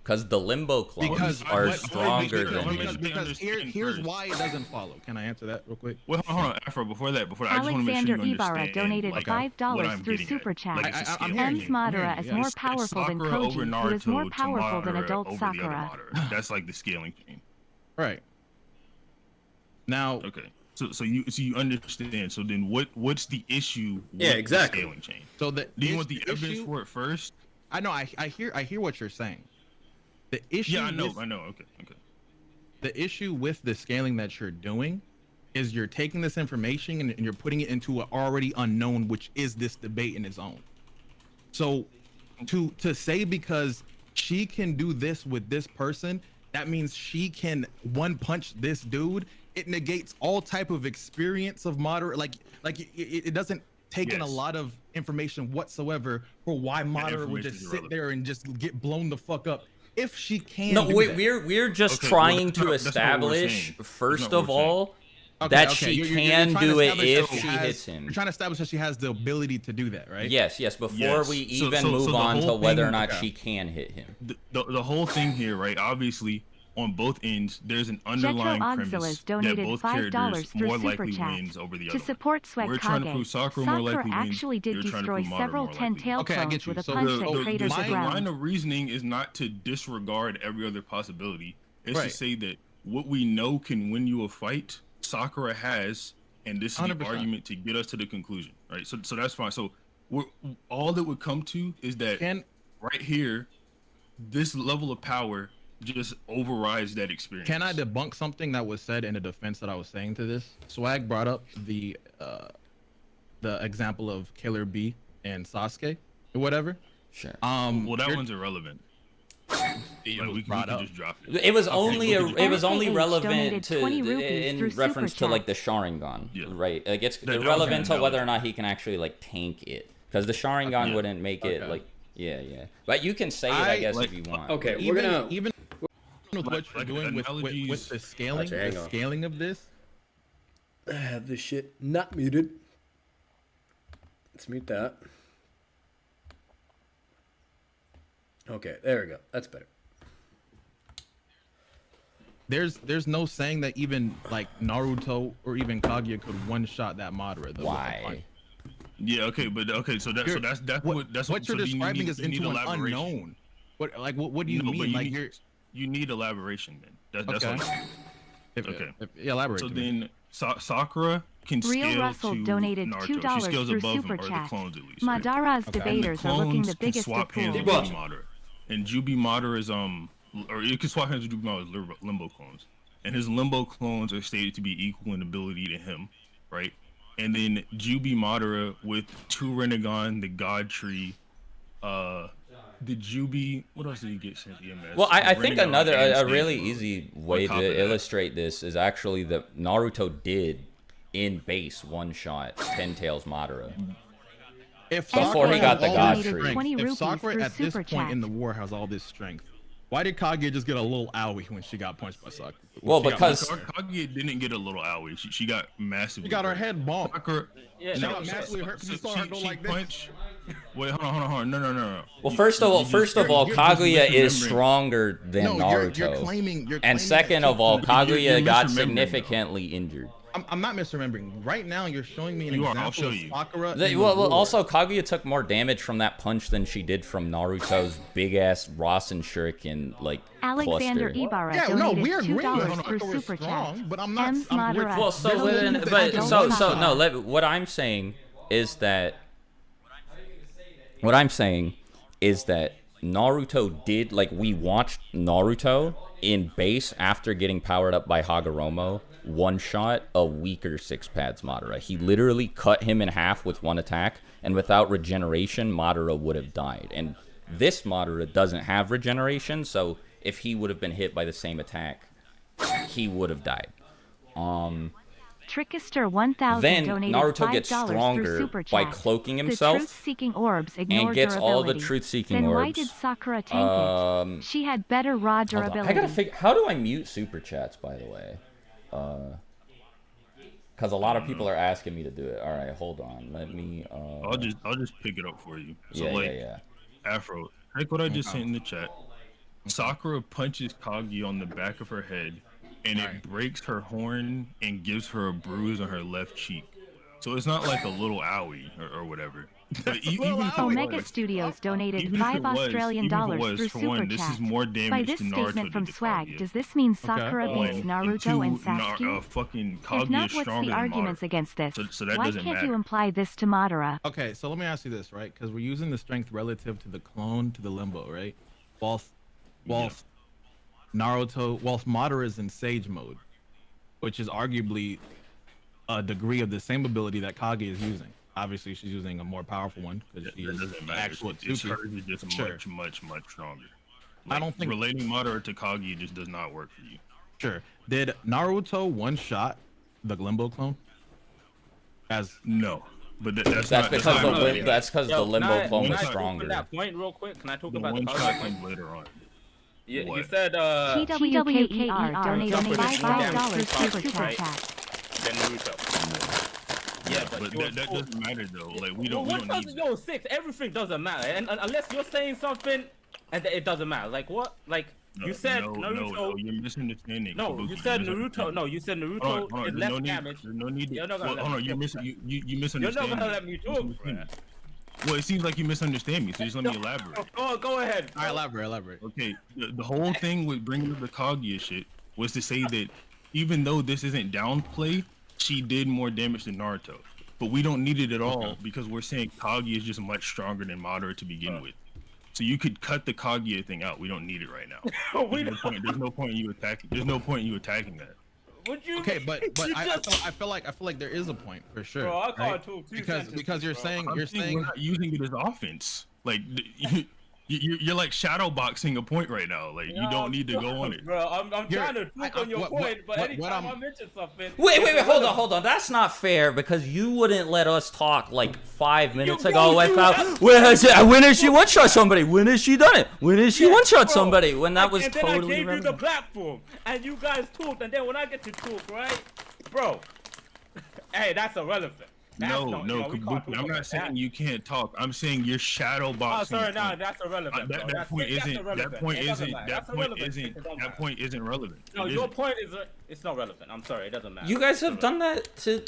Because the Limbo clones are stronger than him. Because here's why it doesn't follow. Can I answer that real quick? Well, hold on, Afro. Before that, I just want to make sure you Ibarra understand. donated $5 through Super Chat. M's Madara is more powerful than Koji, who is more powerful than adult Sakura. That's like the scaling chain. Right. Now. Okay. So you understand. So then what's the issue with the scaling chain? So do you want the evidence for it first? I know. I hear what you're saying. The issue. Yeah, I know. Okay. The issue with the scaling that you're doing is you're taking this information and you're putting it into an already unknown, which is this debate in its own. So to say because she can do this with this person, that means she can one punch this dude. It negates all type of experience of Madara. Like it doesn't take in a lot of information whatsoever for why Madara would just sit there and just get blown the fuck up. If she can. No, we're just trying to establish first of all that she can do it if she hits him. You're trying to establish that she has the ability to do that, right? Yes. Before we even move on to whether or not she can hit him. The whole thing here, right? Obviously, on both ends, there's an underlying premise that both characters more likely wins over the other. To support SWAGKAGE, we're trying to prove Sakura more likely wins. Actually did destroy several 10-tailed clones with a punch that craters the ground. My line of reasoning is not to disregard every other possibility. It's to say that what we know can win you a fight, Sakura has, and this is 100%. The argument to get us to the conclusion, right? So that's fine. So all that would come to is that right here, this level of power just overrides that experience. Can I debunk something that was said in the defense that I was saying to this? Swag brought up the example of Killer B and Sasuke or whatever. Sure. Well, that one's irrelevant. We just drop it. It was only relevant to in reference to like the Sharingan, right? Like it's irrelevant to whether or not he can actually like tank it, because the Sharingan wouldn't make it like But you can say it, I guess, if you want. Okay, we're gonna with what you're doing with the scaling of this. I have this shit not muted. Let's mute that. Okay, there we go. That's better. There's no saying that even like Naruto or even Kaguya could one-shot that Madara though. Why? Yeah, okay, but that's what you're describing is into an unknown. What do you mean? You need elaboration, then. That's what I'm saying. Elaborate. So then Sakura can scale to donated Naruto. $2 She scales through above Super him, or Chat. the clones at least. Madara's Right? debaters are looking the biggest of swap hands with fools. Madara. And Jubi Madara's or you can swap hands with Jubi Madara's limbo clones. And his limbo clones are stated to be equal in ability to him, right? And then Jubi Madara with 2 Renegon, the God Tree, the Jubi. What else did he get since EMS? Well, I think a really easy way to illustrate this is actually that Naruto did in base one-shot 10 Tails Madara. Before he got the God Tree. If Sakura at this point in the war has all this strength, why did Kaguya just get a little owie when she got punched by Sakura? Well, because Kaguya didn't get a little owie. She got massively. She got her head bonked. Sakura, she got massively hurt because you saw her go like this. Wait, hold on. No. Well, first of all, Kaguya is stronger than Naruto. You're claiming and second of all, Kaguya got significantly injured. I'm not misremembering. Right now, you're showing me an example of Sakura. Also, Kaguya took more damage from that punch than she did from Naruto's big-ass Rasen Shuriken, like, Alexander cluster. Ibarra donated $2 through Super Chat. But I'm not. What I'm saying is that Naruto did, like, we watched Naruto in base after getting powered up by Hagoromo one-shot a weaker Six Pads Madara. He literally cut him in half with one attack, and without regeneration, Madara would have died. And this Madara doesn't have regeneration, so if he would have been hit by the same attack, he would have died. Trickster 1000 then donated Naruto $5 gets stronger by cloaking himself truth-seeking orbs and gets all the truth-seeking orbs. Then why did Sakura tank it? She had better raw durability. I gotta figure. How do I mute super chats, by the way? Because a lot of people are asking me to do it. All right, hold on. Let me. I'll just pick it up for you. So Afro, take what I just sent in the chat. Sakura punches Kaguya on the back of her head, and it breaks her horn and gives her a bruise on her left cheek. So it's not like a little owie or whatever. But Omega Studios donated $5 Australian through Super This Chat. is more damage By this to Naruto statement from Swag, Kaguya. does this mean Sakura beats Naruto and Sasuke? Fucking If Kaguya not, is what's stronger the than arguments Madara. against this? So that Why doesn't can't matter. you imply this to Madara? Okay, so let me ask you this, right? Because we're using the strength relative to the clone to the limbo, right? Whilst Madara is in Sage mode, which is arguably a degree of the same ability that Kaguya is using. Obviously, she's using a more powerful one because she is the actual It's hers is just much stronger. Like, I don't think relating Madara to Kage just does not work for you. Sure. Did Naruto one shot the Limbo clone? No, but that's because the Limbo clone was stronger. That point real quick. Can I talk about one shot comes later on? Yeah, you said TWKER donated $5 super chat. Then Naruto. Yeah, but that doesn't matter though. Like we don't. What does yo 6? Everything doesn't matter, and unless you're saying something, and it doesn't matter. Like what? Like you said Naruto. No, you're misunderstanding. No, you said Naruto. No, you said Naruto is less damage. No need to. You're not gonna hold on, you misunderstand. You're not gonna let me talk. Well, it seems like you misunderstand me, so just let me elaborate. Go ahead. All right, elaborate. Okay, the whole thing with bringing up the Kaguya shit was to say that even though this isn't downplay, she did more damage than Naruto. But we don't need it at all because we're saying Kaguya is just much stronger than Madara to begin with. So you could cut the Kaguya thing out. We don't need it right now. There's no point in you attacking. There's no point in you attacking that. Okay, but I feel like there is a point for sure. Bro, I right? can't because you're saying we're not using it as offense. Like you're like shadow boxing a point right now. Like you don't need to go on it. Bro, I'm trying to talk on your point, but anytime I mention something. Wait, hold on. That's not fair because you wouldn't let us talk like 5 minutes ago about when has she one shot somebody? When has she done it? When has she one shot somebody? When that was totally. And then I gave you the platform, and you guys talked, and then when I get to talk, right, bro? Hey, that's irrelevant. No, Kabookie, I'm not saying you can't talk. I'm saying you're shadow boxing. Oh, sorry, no, that's irrelevant. That point isn't relevant. No, your point is it's not relevant. I'm sorry, it doesn't matter. You guys have done that to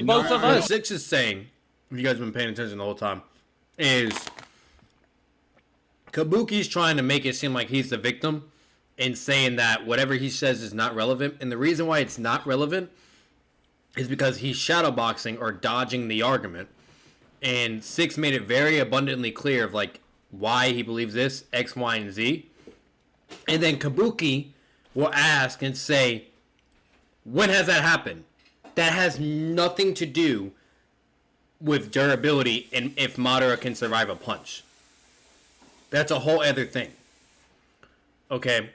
both of us. Six is saying, if you guys have been paying attention the whole time, is Kabooki's trying to make it seem like he's the victim and saying that whatever he says is not relevant. And the reason why it's not relevant is because he's shadowboxing or dodging the argument. And Six made it very abundantly clear of like why he believes this, X, Y, and Z. And then Kabookie will ask and say, when has that happened? That has nothing to do with durability and if Madara can survive a punch. That's a whole other thing. Okay?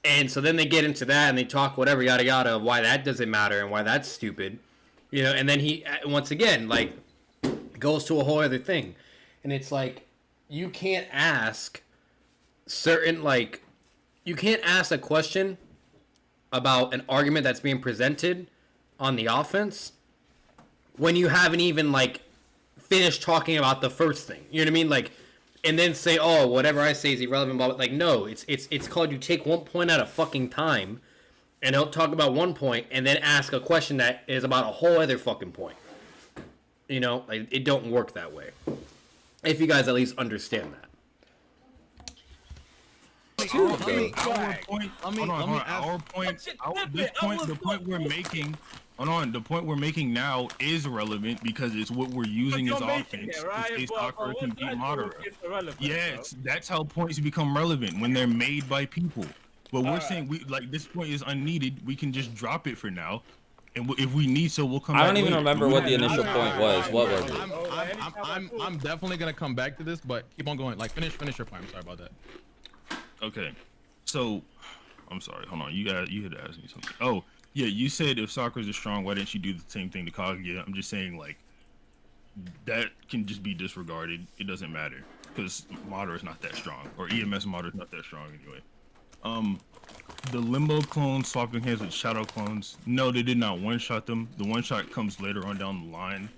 And so then they get into that and they talk whatever, yada yada, why that doesn't matter and why that's stupid. You know, and then he, once again, like, goes to a whole other thing. And it's like, you can't ask certain, like, you can't ask a question about an argument that's being presented on the offense when you haven't even, like, finished talking about the first thing. You know what I mean? Like, and then say, oh, whatever I say is irrelevant, blah, blah. Like, no, it's called you take one point at a fucking time, and don't talk about one point, and then ask a question that is about a whole other fucking point. You know, like, it don't work that way. If you guys at least understand that. The point we're making. The point we're making now is relevant because it's what we're using as offense. Sakura can beat Madara. Yes, that's how points become relevant when they're made by people. But we're saying this point is unneeded. We can just drop it for now, and if we need so, we'll come back. I don't even remember what the initial point was. What was it? I'm definitely gonna come back to this, but keep on going. Like finish your point. I'm sorry about that. Okay, so I'm sorry. Hold on. You had to ask me something. Oh. Yeah, you said if Sakura's is strong, why didn't she do the same thing to Kaguya? I'm just saying, like, that can just be disregarded. It doesn't matter because Madara's not that strong, or EMS Madara's not that strong anyway. The Limbo clones swapping hands with Shadow clones. No, they did not one-shot them. The one-shot comes later on down the line.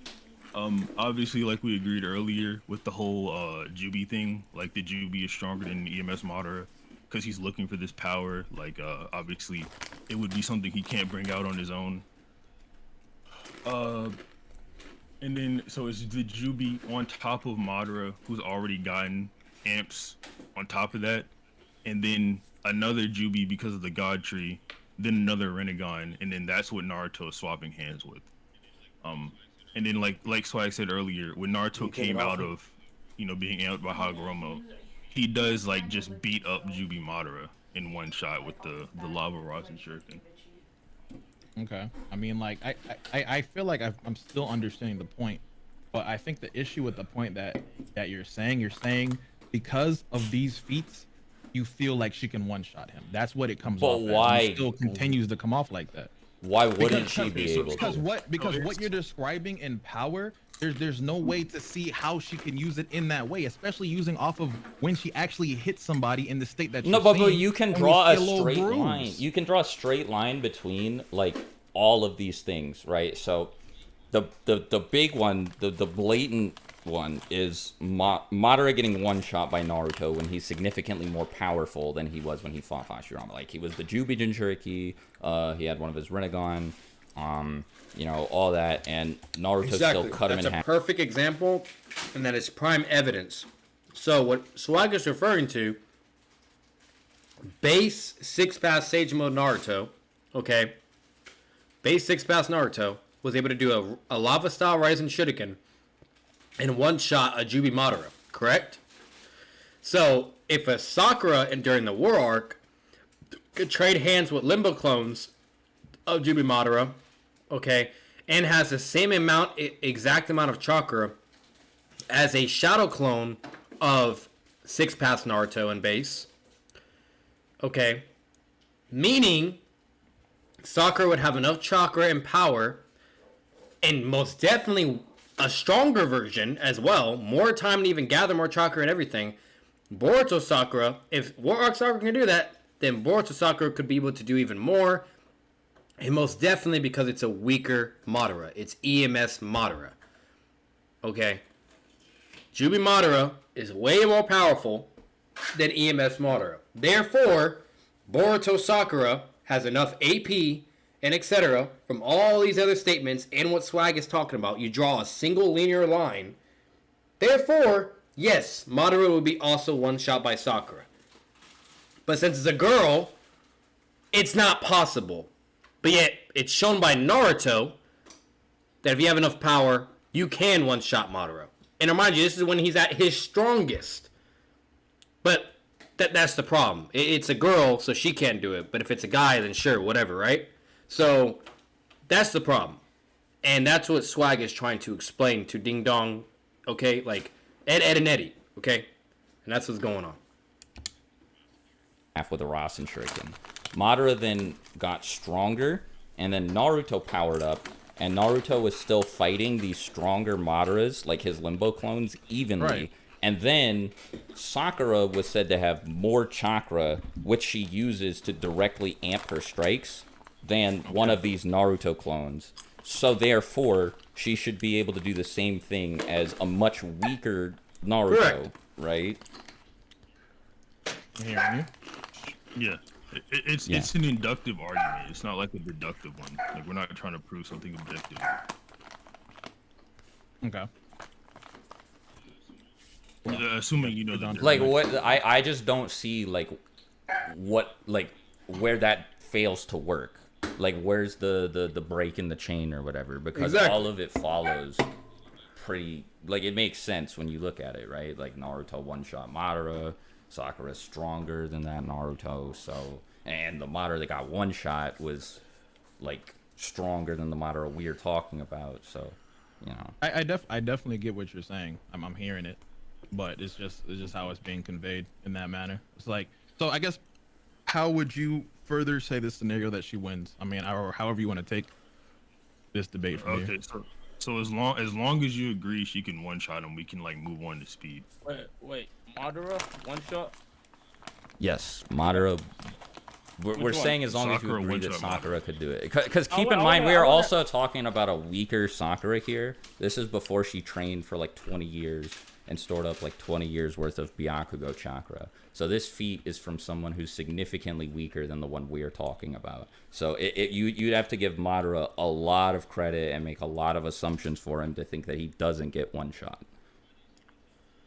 Obviously, like we agreed earlier with the whole Jubi thing, like the Jubi is stronger than EMS Madara. Because he's looking for this power, like obviously it would be something he can't bring out on his own. And then so it's the Jubi on top of Madara, who's already gotten amps on top of that, and then another Jubi because of the God Tree, then another Renegon, and then that's what Naruto is swapping hands with. And then like Swag said earlier, when Naruto came out of, being amped by Hagoromo, he does like just beat up Jubi Madara in one shot with the lava Rasen shuriken. Okay, I mean, like I feel like I'm still understanding the point, but I think the issue with the point that you're saying because of these feats, you feel like she can one-shot him. That's what it comes but off why? as. It still continues to come off like that. Why wouldn't she be able to? Because what you're describing in power, there's no way to see how she can use it in that way, especially using off of when she actually hits somebody in the state that no, but you can draw a straight line. You can draw a straight line between like all of these things, right? So the big one, the blatant one is Madara getting one shot by Naruto when he's significantly more powerful than he was when he fought Hashirama. Like he was the Jubi Jinchuriki, he had one of his Rinnegan, you know, all that, and Naruto still cut him in half. That's a perfect example, and that is prime evidence. So what Swag is referring to, base 6-pass Sage Mode Naruto, okay, base 6-pass Naruto was able to do a lava style Rising Shuriken and one shot a Jubi Madara, correct? So if a Sakura during the war arc could trade hands with Limbo clones of Jubi Madara, okay, and has the same exact amount of chakra as a shadow clone of 6-pass Naruto in base, okay, meaning Sakura would have enough chakra and power, and most definitely a stronger version as well, more time to even gather more chakra and everything. Boruto Sakura, if War Arc Sakura can do that, then Boruto Sakura could be able to do even more. And most definitely because it's a weaker Madara. It's EMS Madara. Okay? Jubi Madara is way more powerful than EMS Madara. Therefore, Boruto Sakura has enough AP and etc. from all these other statements and what Swag is talking about. You draw a single linear line. Therefore, yes, Madara would be also one shot by Sakura. But since it's a girl, it's not possible. But yet, it's shown by Naruto that if you have enough power, you can one shot Madara. And remind you, this is when he's at his strongest. But that's the problem. It's a girl, so she can't do it. But if it's a guy, then sure, whatever, right? So, that's the problem. And that's what Swag is trying to explain to Ding Dong, okay? Like, Ed, and Eddie, okay? And that's what's going on. With a Rasen Shuriken. Madara then got stronger, and then Naruto powered up, and Naruto was still fighting these stronger Madaras, like his Limbo clones, evenly. Right. And then Sakura was said to have more chakra, which she uses to directly amp her strikes, than one of these Naruto clones. So therefore, she should be able to do the same thing as a much weaker Naruto, correct, right? You hearing me? Yeah. It's an inductive argument. It's not like a deductive one. Like, we're not trying to prove something objective. Okay. Assuming you know that. Like, what I just don't see, like, what, like, where that fails to work. Like, where's the break in the chain or whatever, because all of it follows pretty, like, it makes sense when you look at it, right? Like, Naruto one-shot Madara, Sakura's stronger than that Naruto, so, and the Madara that got one shot was, like, stronger than the Madara we're talking about, so, you know. I definitely get what you're saying. I'm hearing it, but it's just how it's being conveyed in that manner. It's like, so I guess, how would you further say this scenario that she wins? I mean, or however you want to take this debate from here. Okay, so as long as you agree she can one shot him, we can like move on to speed. Wait, Madara one shot? Yes, Madara. We're saying as long as you agree that Sakura could do it. Because keep in mind, we are also talking about a weaker Sakura here. This is before she trained for like 20 years and stored up like 20 years worth of Byakugo chakra. So this feat is from someone who's significantly weaker than the one we are talking about. So you'd have to give Madara a lot of credit and make a lot of assumptions for him to think that he doesn't get one shot.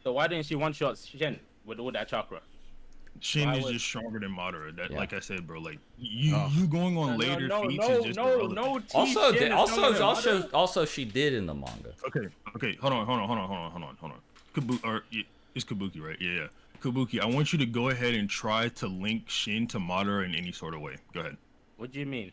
So why didn't she one shot Shin with that chakra? Shin is just stronger than Madara. That, like I said, bro, like you going on later feats is just irrelevant. Also, she did in the manga. Okay, hold on. It's Kabookie, right? Yeah. Kabookie, I want you to go ahead and try to link Shin to Madara in any sort of way. Go ahead. What do you mean?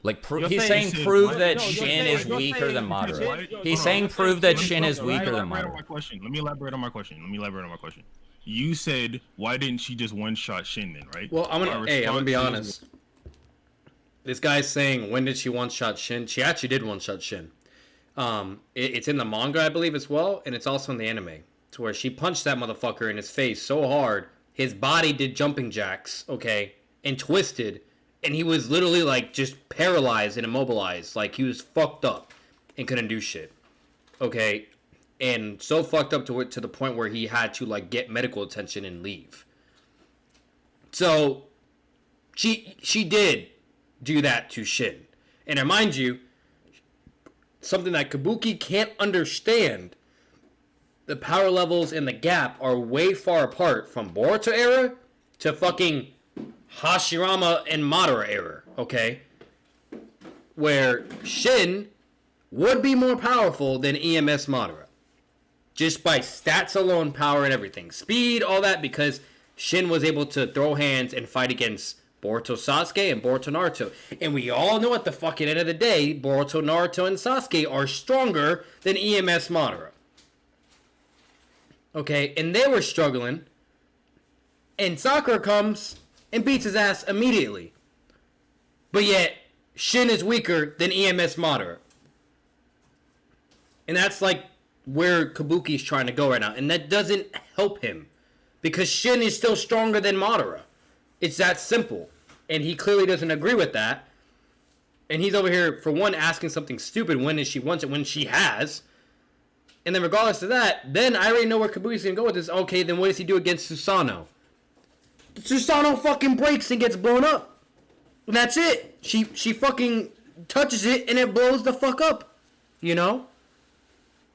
Like, he's saying prove that Shin is weaker than Madara. He's saying prove that Shin is weaker than Madara. Let me elaborate on my question. You said, why didn't she just one-shot Shin then, right? Well, I'm gonna be honest. This guy's saying, when did she one-shot Shin? She actually did one-shot Shin. It's in the manga, I believe, as well, and it's also in the anime. To where she punched that motherfucker in his face so hard, his body did jumping jacks, okay, and twisted, and he was literally, like, just paralyzed and immobilized. Like, he was fucked up and couldn't do shit, okay? And so fucked up to the point where he had to, like, get medical attention and leave. So, she did do that to Shin. And remind you, something that Kabookie can't understand, the power levels and the gap are way far apart from Boruto era to fucking Hashirama and Madara era, okay? Where Shin would be more powerful than EMS Madara. Just by stats alone, power and everything. Speed, all that, because Shin was able to throw hands and fight against Boruto Sasuke and Boruto Naruto. And we all know at the fucking end of the day, Boruto, Naruto, and Sasuke are stronger than EMS Madara. Okay, and they were struggling. And Sakura comes and beats his ass immediately. But yet, Shin is weaker than EMS Madara. And that's like where Kabookie is trying to go right now. And that doesn't help him. Because Shin is still stronger than Madara. It's that simple. And he clearly doesn't agree with that. And he's over here, for one, asking something stupid. When is she wants it? When she has. And then regardless of that, then I already know where Kabuki's going to go with this. Okay, then what does he do against Susanoo? Susanoo fucking breaks and gets blown up. And that's it. She fucking touches it and it blows the fuck up. You know?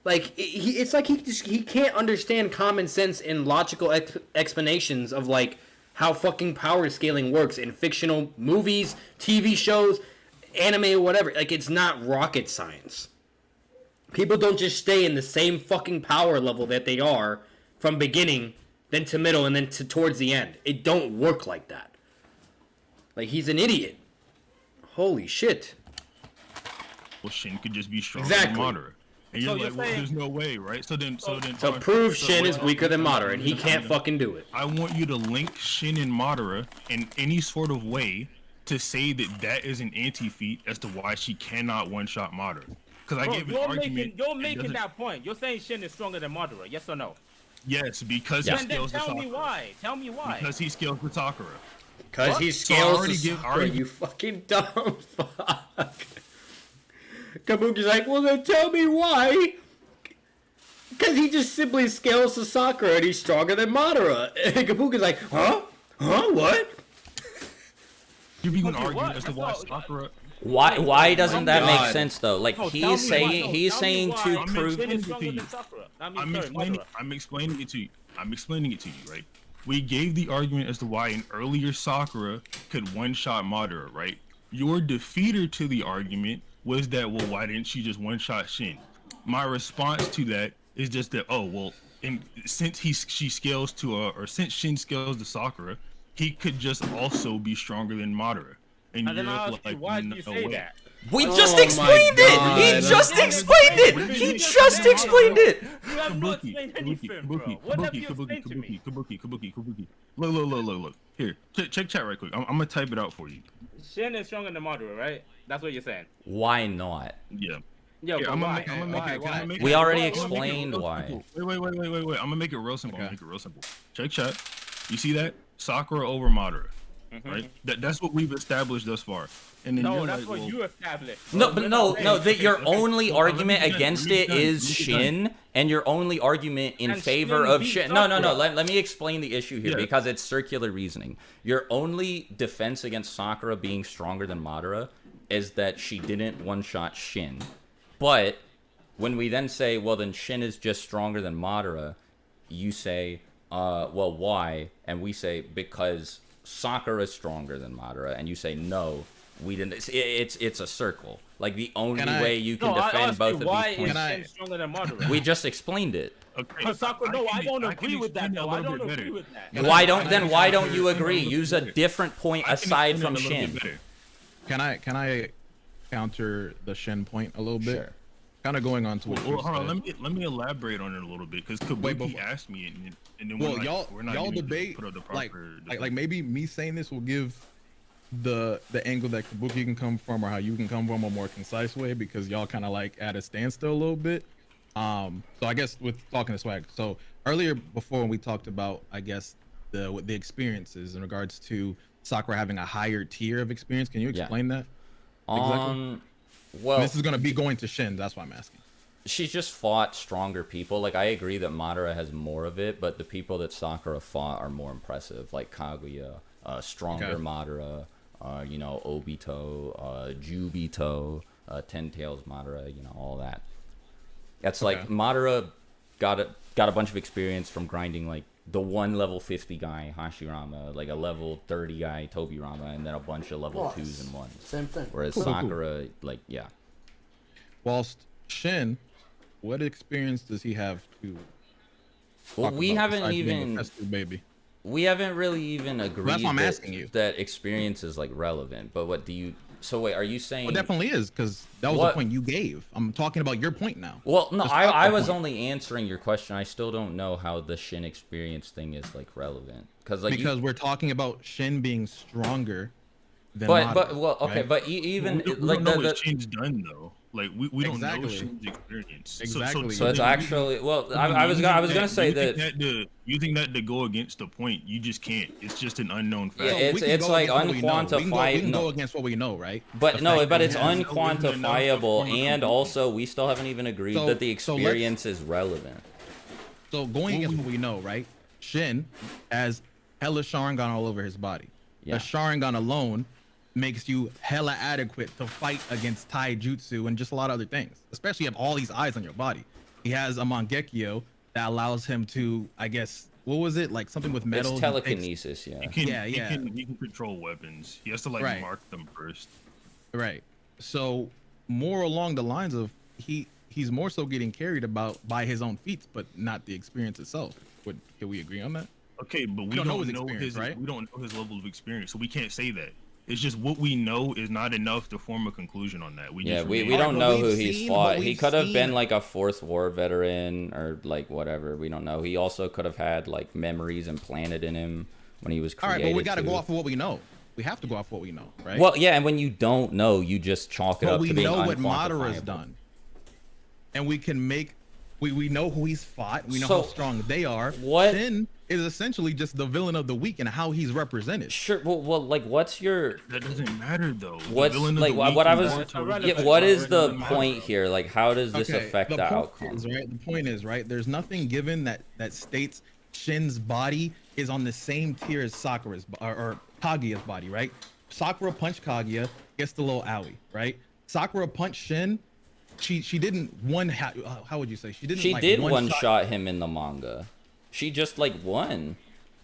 Like, it's like he can't understand common sense and logical explanations of, like, how fucking power scaling works in fictional movies, TV shows, anime, or whatever. Like, it's not rocket science. People don't just stay in the same fucking power level that they are from beginning, then to middle, and then to towards the end. It don't work like that. Like, he's an idiot. Holy shit. Well, Shin could just be stronger than Madara. And you're like, well, there's no way, right? So prove Shin is weaker than Madara, and he can't fucking do it. I want you to link Shin and Madara in any sort of way to say that is an anti-feat as to why she cannot one-shot Madara. Because I gave an argument. You're making that point. You're saying Shin is stronger than Madara, yes or no? Yes, because he scales with Sakura. Tell me why. Tell me why. Because he scales with Sakura. Because he scales with Sakura, you fucking dumb fuck. Kabooki's like, well then tell me why. Because he just simply scales to Sakura and he's stronger than Madara. And Kabooki's like, huh? Huh? What? You're being arguing as to why Sakura... Why doesn't that make sense though? Like he's saying to prove. I'm explaining it to you. I'm explaining it to you, right? We gave the argument as to why an earlier Sakura could one-shot Madara, right? Your defeater to the argument was that, well, why didn't she just one-shot Shin? My response to that is just that, oh, well, since she scales to or since Shin scales to Sakura, he could just also be stronger than Madara. And then I'll ask you, why do you say that? We just explained it! He just explained it! He just explained it! You have not explained anything, bro. What have you explained to me? Kabookie. Look. Here, check chat right quick. I'm gonna type it out for you. Shin is stronger than Madara, right? That's what you're saying. Why not? Yeah. Yeah, but why? We already explained why. Wait. I'm gonna make it real simple. Check chat. You see that? Sakura over Madara. Right? That's what we've established thus far. And then no, that's what you established. No, but no. That your only argument against it is Shin, and your only argument in favor of Shin. No. Let me explain the issue here because it's circular reasoning. Your only defense against Sakura being stronger than Madara is that she didn't one-shot Shin. But when we then say, well, then Shin is just stronger than Madara, you say, well, why? And we say, because Sakura is stronger than Madara, and you say no, we didn't. It's a circle. Like the only way you can defend both of these points. Why is stronger than Madara? We just explained it. Okay. Sakura, no, I don't agree with that. No, I don't agree with that. Why don't you agree? Use a different point aside from Shin. Can I counter the Shin point a little bit? Sure. kind of going on to what hold on, let me elaborate on it a little bit because Kabookie asked me, and then we're not y'all debate put up the proper like maybe me saying this will give the angle that Kabookie can come from, or how you can come from, a more concise way, because y'all kind of like at a standstill a little bit. So I guess with talking to Swag, so earlier before when we talked about, I guess, the experiences in regards to Sakura having a higher tier of experience, can you explain that exactly? Well, and this is going to be going to Shin, that's why I'm asking. She's just fought stronger people. Like, I agree that Madara has more of it, but the people that Sakura fought are more impressive, like Kaguya, stronger Madara, you know, Obito, Jubito, Ten Tails Madara, you know, all that. That's like Madara got a bunch of experience from grinding like the one level 50 guy Hashirama, like a level 30 guy Tobirama, and then a bunch of level 2s and 1s. Same thing. Whereas Sakura, like, yeah. Whilst Shin, what experience does he have to? Well, we haven't even baby. We haven't really even agreed. That's why I'm asking you. That experience is like relevant. But what do you? So wait, are you saying? Well, it definitely is, because that was the point you gave. I'm talking about your point now. Well, no, I was only answering your question. I still don't know how the Shin experience thing is like relevant, because we're talking about Shin being stronger than but Madara, well, okay, right? but even we like don't know what Shin's done though. Like we don't know Shin's experience. Exactly. So it's actually I was gonna say that you think that to go against the point, you just can't. It's just an unknown fact. Yeah, it's like unquantifiable. We can go against what we know, right? But no, but it's unquantifiable, and also we still haven't even agreed that the experience is relevant. So going against what we know, right? Shin has hella Sharingan all over his body. Yeah. The Sharingan alone makes you hella adequate to fight against taijutsu and just a lot of other things, especially you have all these eyes on your body. He has a Mangekyo that allows him to, I guess, what was it, like something with metal? It's telekinesis. He can control weapons. He has to like mark them first. Right. So more along the lines of he's more so getting carried about by his own feats, but not the experience itself. Can we agree on that? Okay, but we don't know his right? We don't know his level of experience, so we can't say that. It's just what we know is not enough to form a conclusion on that. We don't know who he's fought. He could have been like a 4th war veteran or like whatever. We don't know. He also could have had like memories implanted in him when he was created. All right, but we got to go off of what we know. We have to go off of what we know, right? Well, yeah, and when you don't know, you just chalk it up to being unquantifiable. We know what Madara's done, and we can make. We know who he's fought. We know how strong they are. Shin is essentially just the villain of the week and how he's represented. Sure. Well, like, what's your? That doesn't matter though. What's like what I was? Yeah, what is the point here? Like, how does this affect the outcome? The point is, right? There's nothing given that states Shin's body is on the same tier as Sakura's or Kaguya's body, right? Sakura punched Kaguya, gets the little owie, right? Sakura punched Shin. She didn't how would you say she didn't? She did one shot him in the manga. She just like won.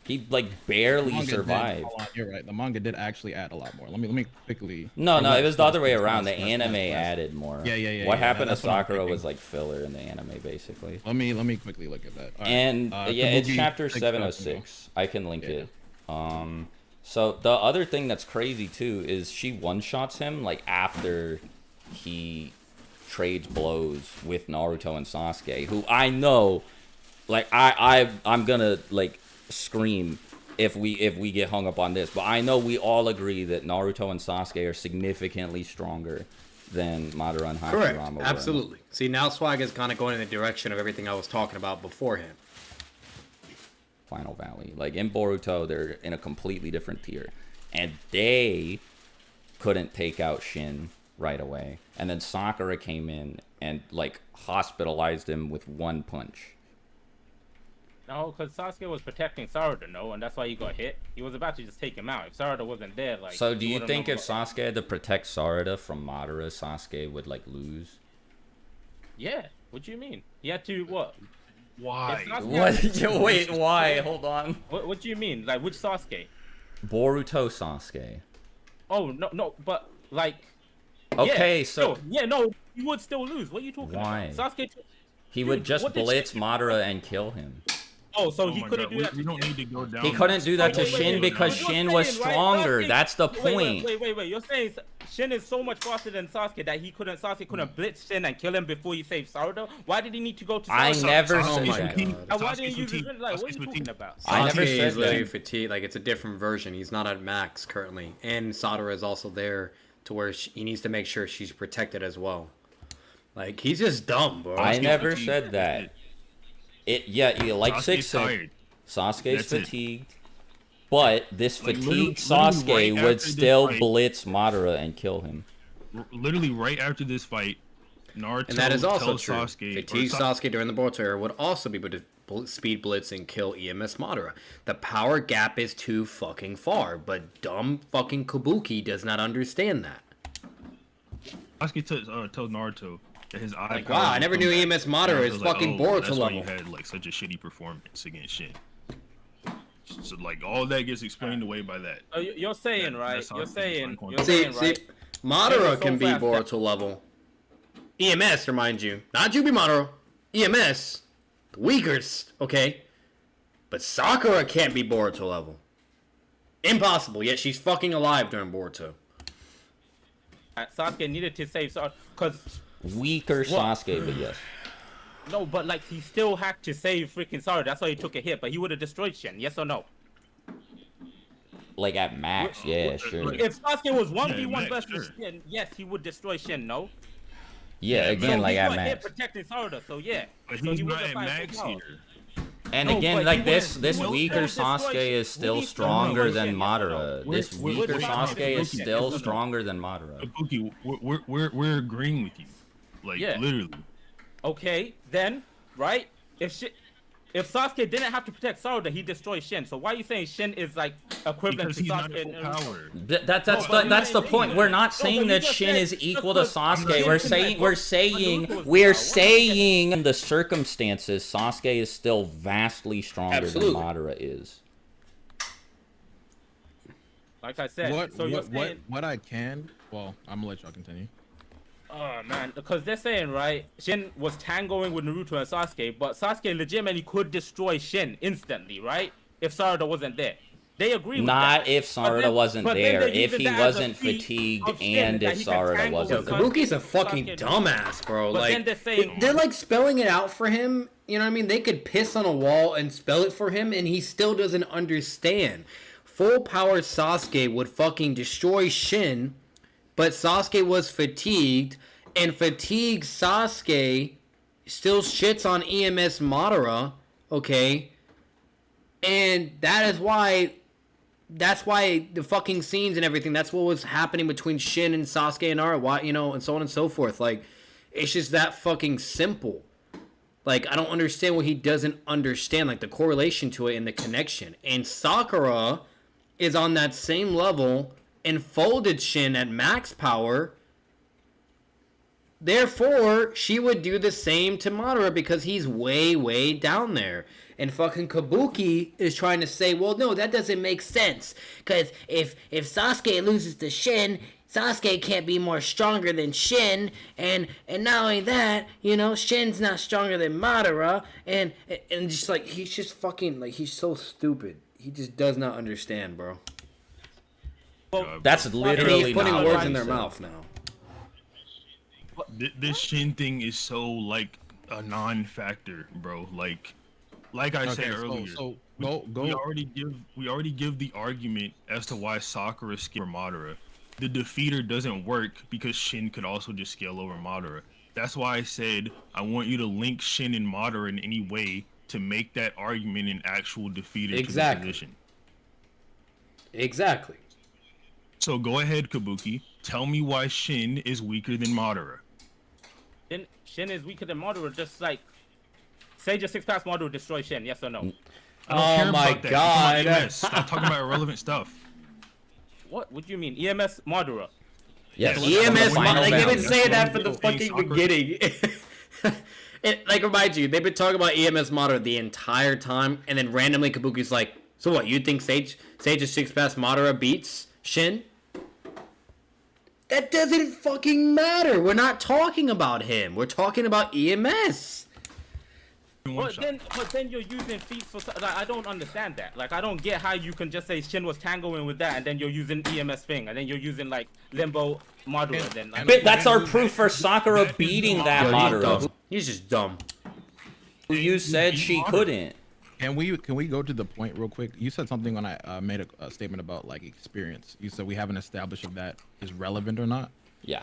He like barely survived. You're right. The manga did actually add a lot more. Let me quickly. No, it was the other way around. The anime added more. Yeah. What happened to Sakura was like filler in the anime, basically. Let me quickly look at that. And it's chapter 706. I can link it. So the other thing that's crazy too is she one-shots him like after he trades blows with Naruto and Sasuke, who I know, like I'm gonna like scream if we get hung up on this, but I know we all agree that Naruto and Sasuke are significantly stronger than Madara and Hashirama. Correct. Absolutely. See, now Swag is kind of going in the direction of everything I was talking about beforehand. Final Valley, like in Boruto, they're in a completely different tier, and they couldn't take out Shin right away, and then Sakura came in and like hospitalized him with one punch. No, because Sasuke was protecting Sarada, no, and that's why he got hit. He was about to just take him out. If Sarada wasn't there, like. So do you think if Sasuke had to protect Sarada from Madara, Sasuke would like lose? Yeah. What do you mean? He had to what? Why? What? Wait, why? Hold on. What do you mean? Like which Sasuke? Boruto Sasuke. Oh no, but like. Okay, so no, he would still lose. What are you talking about? Sasuke. He would just blitz Madara and kill him. Oh, so Oh he my couldn't God, do that. we don't need to go down. He couldn't do that to Wait, wait, Shin wait, because you're Shin was saying, right, stronger. Sasuke- That's the point. Wait. You're saying Shin is so much faster than Sasuke that Sasuke couldn't blitz Shin and kill him before he saved Sarada? Why did he need to go to Sarada? I never Oh said my that. God. And why didn't you use his like, what are you talking about? I never Sasuke said is literally that. fatigued. Like, it's a different version. He's not at max currently. And Sadara is also there to where he needs to make sure she's protected as well. Like, he's just dumb, bro. I never fatigued. said that. Like Sasuke's 6 said, tired. Sasuke's That's it. fatigued. But this Like, fatigued literally Sasuke right after would this still fight- blitz Madara and kill him. Literally right after this fight, Naruto And that is also tells true. Sasuke, Fatigued or Sasuke during the Boruto era would also be able to speed blitz and kill EMS Madara. The power gap is too fucking far, but dumb fucking Kabuki does not understand that. Sasuke tells Naruto that his eye. Like, power wow, I will never come knew back. EMS Madara is Naruto's like, fucking oh, Boruto that's why level. you had like such a shitty performance against Shin. So like all that gets explained away by that. So you're saying, That- right? that's how You're it's saying, going. you're See, saying, right? Madara so can be fast that- Boruto level. EMS, remind you. Not Jubi Madara. EMS. The weakest, okay? But Sakura can't be Boruto level. Impossible, yet she's fucking alive during Boruto. Sasuke needed to save Sarada because Weaker Sasuke, but yes. no, but like he still had to save freaking Sarada. That's why he took a hit, but he would have destroyed Shin. Yes or no? Like at max, yeah, sure. If Sasuke was 1v1 Max, versus sure. Shin, yes, he would destroy Shin. No. Yeah, again, So like he at got hit max. protecting Sarada. So yeah. But So he's he not would've at fight max for here. And No, again, but like he this wouldn't- he weaker wouldn't destroy Sasuke Shin. is still He still stronger destroy than Shin, yes or no? Madara. This We're weaker talking Sasuke about is Kabuki. still Yes or no? stronger than Madara. Kabookie, we're agreeing with you. Like Yeah. literally. Okay, then right? If Sasuke didn't have to protect Sarada, he destroyed Shin. So why are you saying Shin is like equivalent Because to he's not Sasuke? at full power. That's the point. We're not saying that Shin is equal to Sasuke. We're saying in the circumstances Sasuke is still vastly stronger Absolutely. than Madara is. Like I said, What I can. Well, I'm gonna let y'all continue. Oh man, because they're saying right, Shin was tangoing with Naruto and Sasuke, but Sasuke legitimately could destroy Shin instantly, right? If Sarada wasn't there. They agree with that. Not if Sarada wasn't there. If he wasn't feat fatigued of Shin and that if he can Sarada tangle wasn't with there. Sasuke. Kabuki's a fucking Sasuke- dumbass, bro. But Like, then they're saying- they're like spelling it out for him. You know what I mean? They could piss on a wall and spell it for him, and he still doesn't understand. Full power Sasuke would fucking destroy Shin, but Sasuke was fatigued, and fatigued Sasuke still shits on EMS Madara, okay? And that's why the fucking scenes and everything, that's what was happening between Shin and Sasuke and Naruto, why, you know, and so on and so forth. Like, it's just that fucking simple. Like, I don't understand what he doesn't understand, like the correlation to it and the connection. And Sakura is on that same level and folded Shin at max power. Therefore, she would do the same to Madara because he's way, way down there. And fucking Kabuki is trying to say, well, no, that doesn't make sense. Because if Sasuke loses to Shin, Sasuke can't be more stronger than Shin. And not only that, you know, Shin's not stronger than Madara. And just like, he's just fucking, like, he's so stupid. He just does not understand, bro. That's And literally he's putting not words what in he their said. mouth now. This Shin thing is so like a non-factor, bro. Like I said earlier, we already give the argument as to why Sakura skipped Madara. The defeater doesn't work because Shin could also just scale over Madara. That's why I said I want you to link Shin and Madara in any way to make that argument an actual defeater to the position. Exactly. So go ahead, Kabuki. Tell me why Shin is weaker than Madara. Then Shin is weaker than Madara, just like say just 6 past Madara destroy Shin, yes or no? I don't care my about that. God. You're talking about EMS. Stop talking about irrelevant stuff. What do you mean? EMS Madara. Yes. EMS, Final like, they've been round. saying that for the That's fucking soccer. beginning. Like, remind you, they've been talking about EMS Madara the entire time, and then randomly Kabuki's like, so what, you think Sage's 6 past Madara beats Shin? That doesn't fucking matter. We're not talking about him. We're talking about EMS. But then you're using feats for like I don't understand that. Like I don't get how you can just say Shin was tangoing with that, and then you're using EMS thing, and then you're using like Limbo Madara. Then but that's our proof for Sakura beating that Madara. He's just dumb. You said she couldn't. Can we go to the point real quick? You said something when I made a statement about like experience. You said we haven't established if that is relevant or not. Yeah.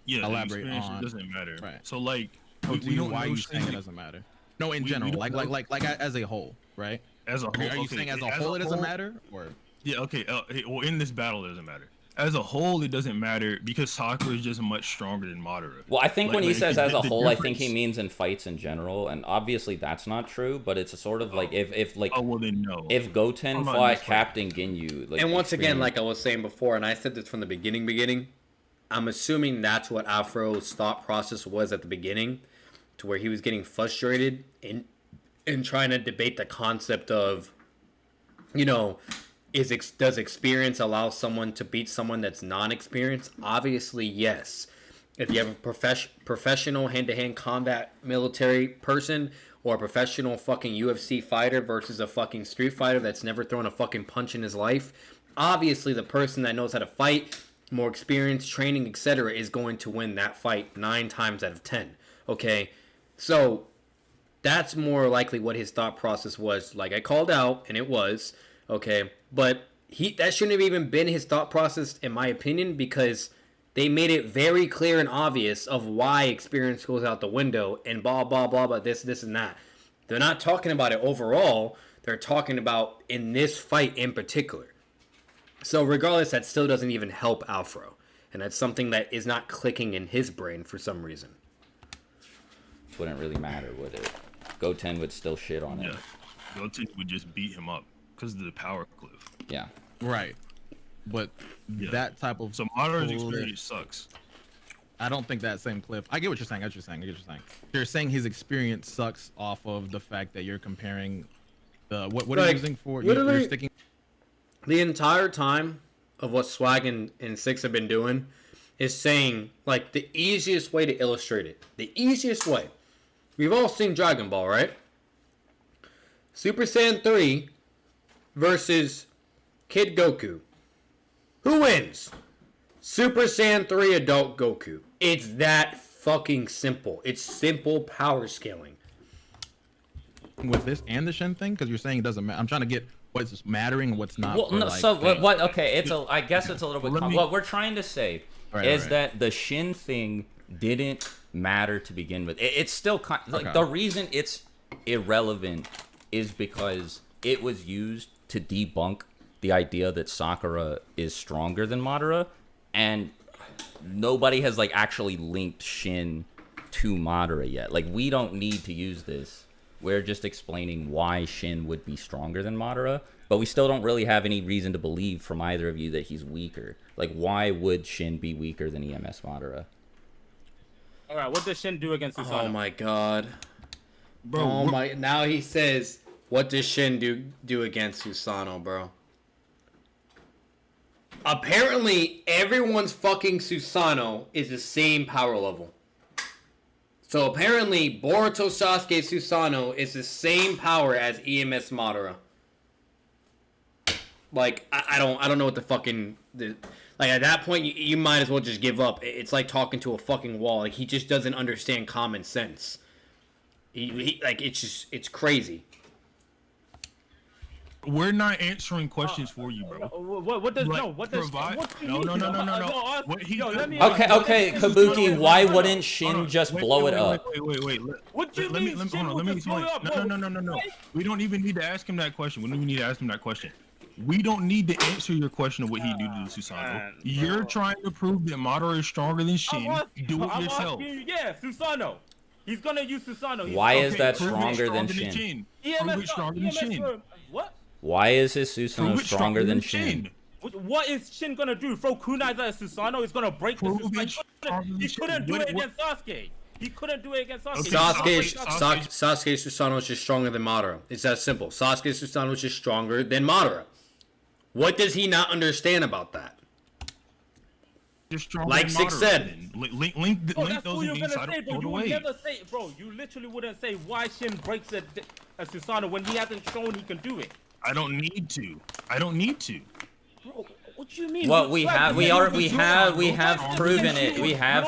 Yeah. Elaborate on. It doesn't matter. Right. So like, we don't why you saying it doesn't matter? No, in general, like as a whole, right? As a whole. Are you saying as a whole it doesn't matter, or? Yeah. Okay. Well, in this battle, it doesn't matter. As a whole, it doesn't matter because Sakura is just much stronger than Madara. Well, I think when he says as a whole, I think he means in fights in general, and obviously that's not true. But it's a sort of like if like oh well then no. If Goten fought Captain Ginyu, like, and once again, like I was saying before, and I said this from the beginning, I'm assuming that's what Afro's thought process was at the beginning, to where he was getting frustrated in trying to debate the concept of, you know, does experience allow someone to beat someone that's non-experienced? Obviously, yes. If you have a professional hand-to-hand combat military person or a professional fucking UFC fighter versus a fucking street fighter that's never thrown a fucking punch in his life, obviously the person that knows how to fight, more experience, training, etc., is going to win that fight 9 times out of 10. Okay? So that's more likely what his thought process was. Like I called out, and it was, okay, but that shouldn't have even been his thought process, in my opinion, because they made it very clear and obvious of why experience goes out the window and blah, blah, blah, blah, this, and that. They're not talking about it overall. They're talking about in this fight in particular. So regardless, that still doesn't even help Afro. And that's something that is not clicking in his brain for some reason. Wouldn't really matter, would it? Goten would still shit on it. Yeah. Goten would just beat him up because of the power cliff. Yeah. Right. But that type of... So Madara's experience sucks. I don't think that same cliff... I get what you're saying. You're saying his experience sucks off of the fact that you're comparing the... What are you using for... You're sticking... The entire time of what Swag and Six have been doing is saying, like, the easiest way to illustrate it. The easiest way. We've all seen Dragon Ball, right? Super Saiyan 3 versus Kid Goku. Who wins? Super Saiyan 3 adult Goku. It's that fucking simple. It's simple power scaling. With this and the Shin thing? Because you're saying it doesn't matter. I'm trying to get what's mattering and what's not. Well, no, so what? Okay, I guess it's a little bit. What we're trying to say is that the Shin thing didn't matter to begin with. It's still like the reason it's irrelevant is because it was used to debunk the idea that Sakura is stronger than Madara, and nobody has like actually linked Shin to Madara yet. Like, we don't need to use this. We're just explaining why Shin would be stronger than Madara, but we still don't really have any reason to believe from either of you that he's weaker. Like, why would Shin be weaker than EMS Madara? All right, what does Shin do against Susanoo? Oh my god. Bro, oh my, now he says, what does Shin do against Susanoo, bro? Apparently, everyone's fucking Susanoo is the same power level. So apparently, Boruto Sasuke Susanoo is the same power as EMS Madara. Like, I don't know what the fucking... Like, at that point, you might as well just give up. It's like talking to a fucking wall. Like, he just doesn't understand common sense. Like, it's crazy. We're not answering questions for you, bro. What does no? What does provide? No. What he okay, Kabookie. Why wouldn't Shin just blow it up? Wait. What do you mean? Let me explain. No. We don't even need to ask him that question. We don't even need to ask him that question. We don't need to answer your question of what he do to Susanoo. You're trying to prove that Madara is stronger than Shin. Do it yourself. Yeah, Susanoo. He's gonna use Susanoo. Why is that stronger than Shin? Prove it stronger than Shin. What? Why is his Susanoo stronger than Shin? What is Shin gonna do? Throw kunais at Susanoo? He's gonna break the Susanoo. He couldn't do it against Sasuke. He couldn't do it against Sasuke. Sasuke Susanoo is just stronger than Madara. It's that simple. Sasuke Susanoo is just stronger than Madara. What does he not understand about that? Like Six said. Link that's those what you're being gonna say, bro. all the You would way. never say, bro. You literally wouldn't say why Shin breaks a Susanoo when he hasn't shown he can do it. I don't need to. I don't need to. Bro, what do you mean? Well, we have proven it. We have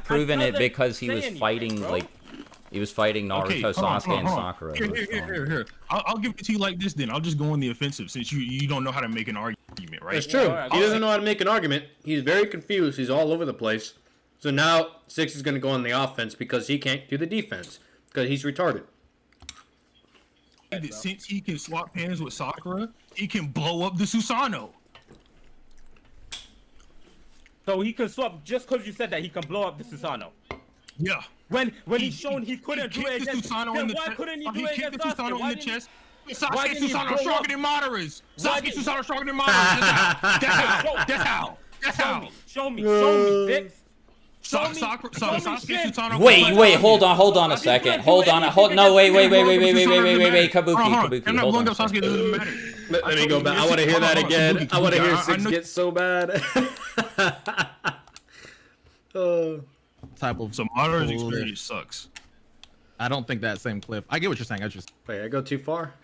proven it because he was fighting like he was fighting Naruto, Sasuke, and Sakura. Here. I'll give it to you like this then. I'll just go on the offensive since you don't know how to make an argument, right? That's true. He doesn't know how to make an argument. He's very confused. He's all over the place. So now Six is going to go on the offense because he can't do the defense because he's retarded. Since he can swap hands with Sakura, he can blow up the Susanoo. So he can swap just because you said that he can blow up the Susanoo. Yeah. When he's shown he couldn't do it against Susanoo, then why couldn't he do it against Sasuke? Why in the chest? Sasuke Susanoo stronger than Madara's. Sasuke Susanoo stronger than Madara's. That's how. Show me, Six. Wait, hold on a second. No, wait, Kabookie. I'm not blowing up Sasuke, it doesn't matter. Let me go back. I want to hear that again. I want to hear Six get so bad. Type of so Madara's experience sucks. I don't think that same cliff. I get what you're saying. Wait, I go too far?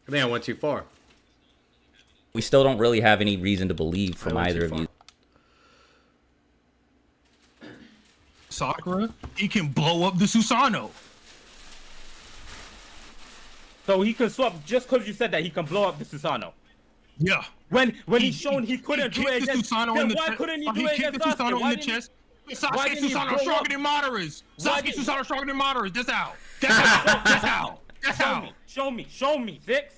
I think I went too far. We still don't really have any reason to believe from either of you. Sakura, he can blow up the Susanoo. So he can swap just because you said that he can blow up the Susanoo. Yeah. When he's shown he couldn't do it against Susanoo, then why couldn't he do it against Sasuke? Why in the chest? Sasuke Susanoo stronger than Madara's. Sasuke Susanoo stronger than Madara's. That's how. Show me, Six.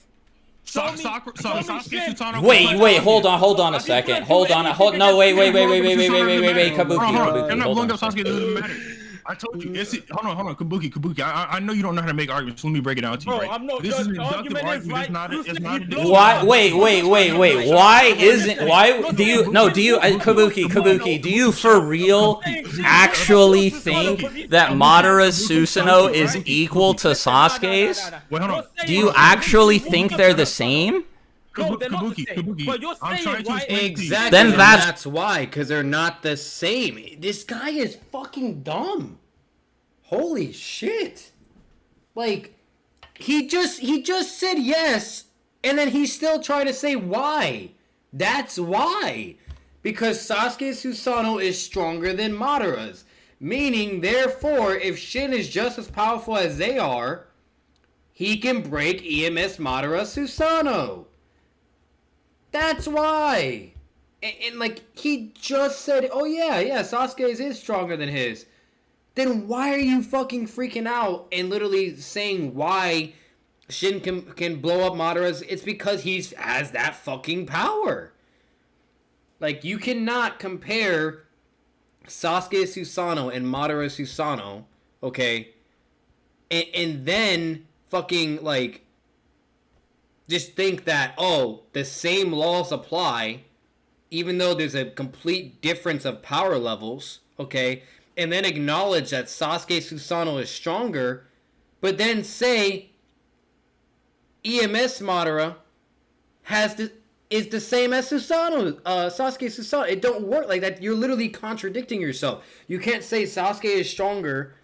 Wait, hold on a second. No, wait, Kabookie. I'm not blowing up Sasuke, it doesn't matter. I told you. Hold on, Kabookie. I know you don't know how to make arguments. So let me break it down to you. Right? This is an inductive argument. It's not a why? Wait. Why do you Kabookie? Do you for real actually think that Madara's Susanoo is equal to Sasuke's? Wait, hold on. Do you actually think they're the same? No, they're not the same. But you're saying, right? Exactly. Then that's why, because they're not the same. This guy is fucking dumb. Holy shit. Like, he just said yes, and then he's still trying to say why. That's why. Because Sasuke's Susanoo is stronger than Madara's. Meaning, therefore, if Shin is just as powerful as they are, he can break EMS Madara Susanoo. That's why. And like, he just said, oh yeah, Sasuke's is stronger than his. Then why are you fucking freaking out and literally saying why Shin can blow up Madara's? It's because he has that fucking power. Like, you cannot compare Sasuke's Susanoo and Madara's Susanoo, okay? And then fucking, like, just think that, oh, the same laws apply, even though there's a complete difference of power levels, okay? And then acknowledge that Sasuke Susanoo is stronger, but then say EMS Madara is the same as Susanoo, Sasuke Susanoo. It don't work like that. You're literally contradicting yourself. You can't say Sasuke is stronger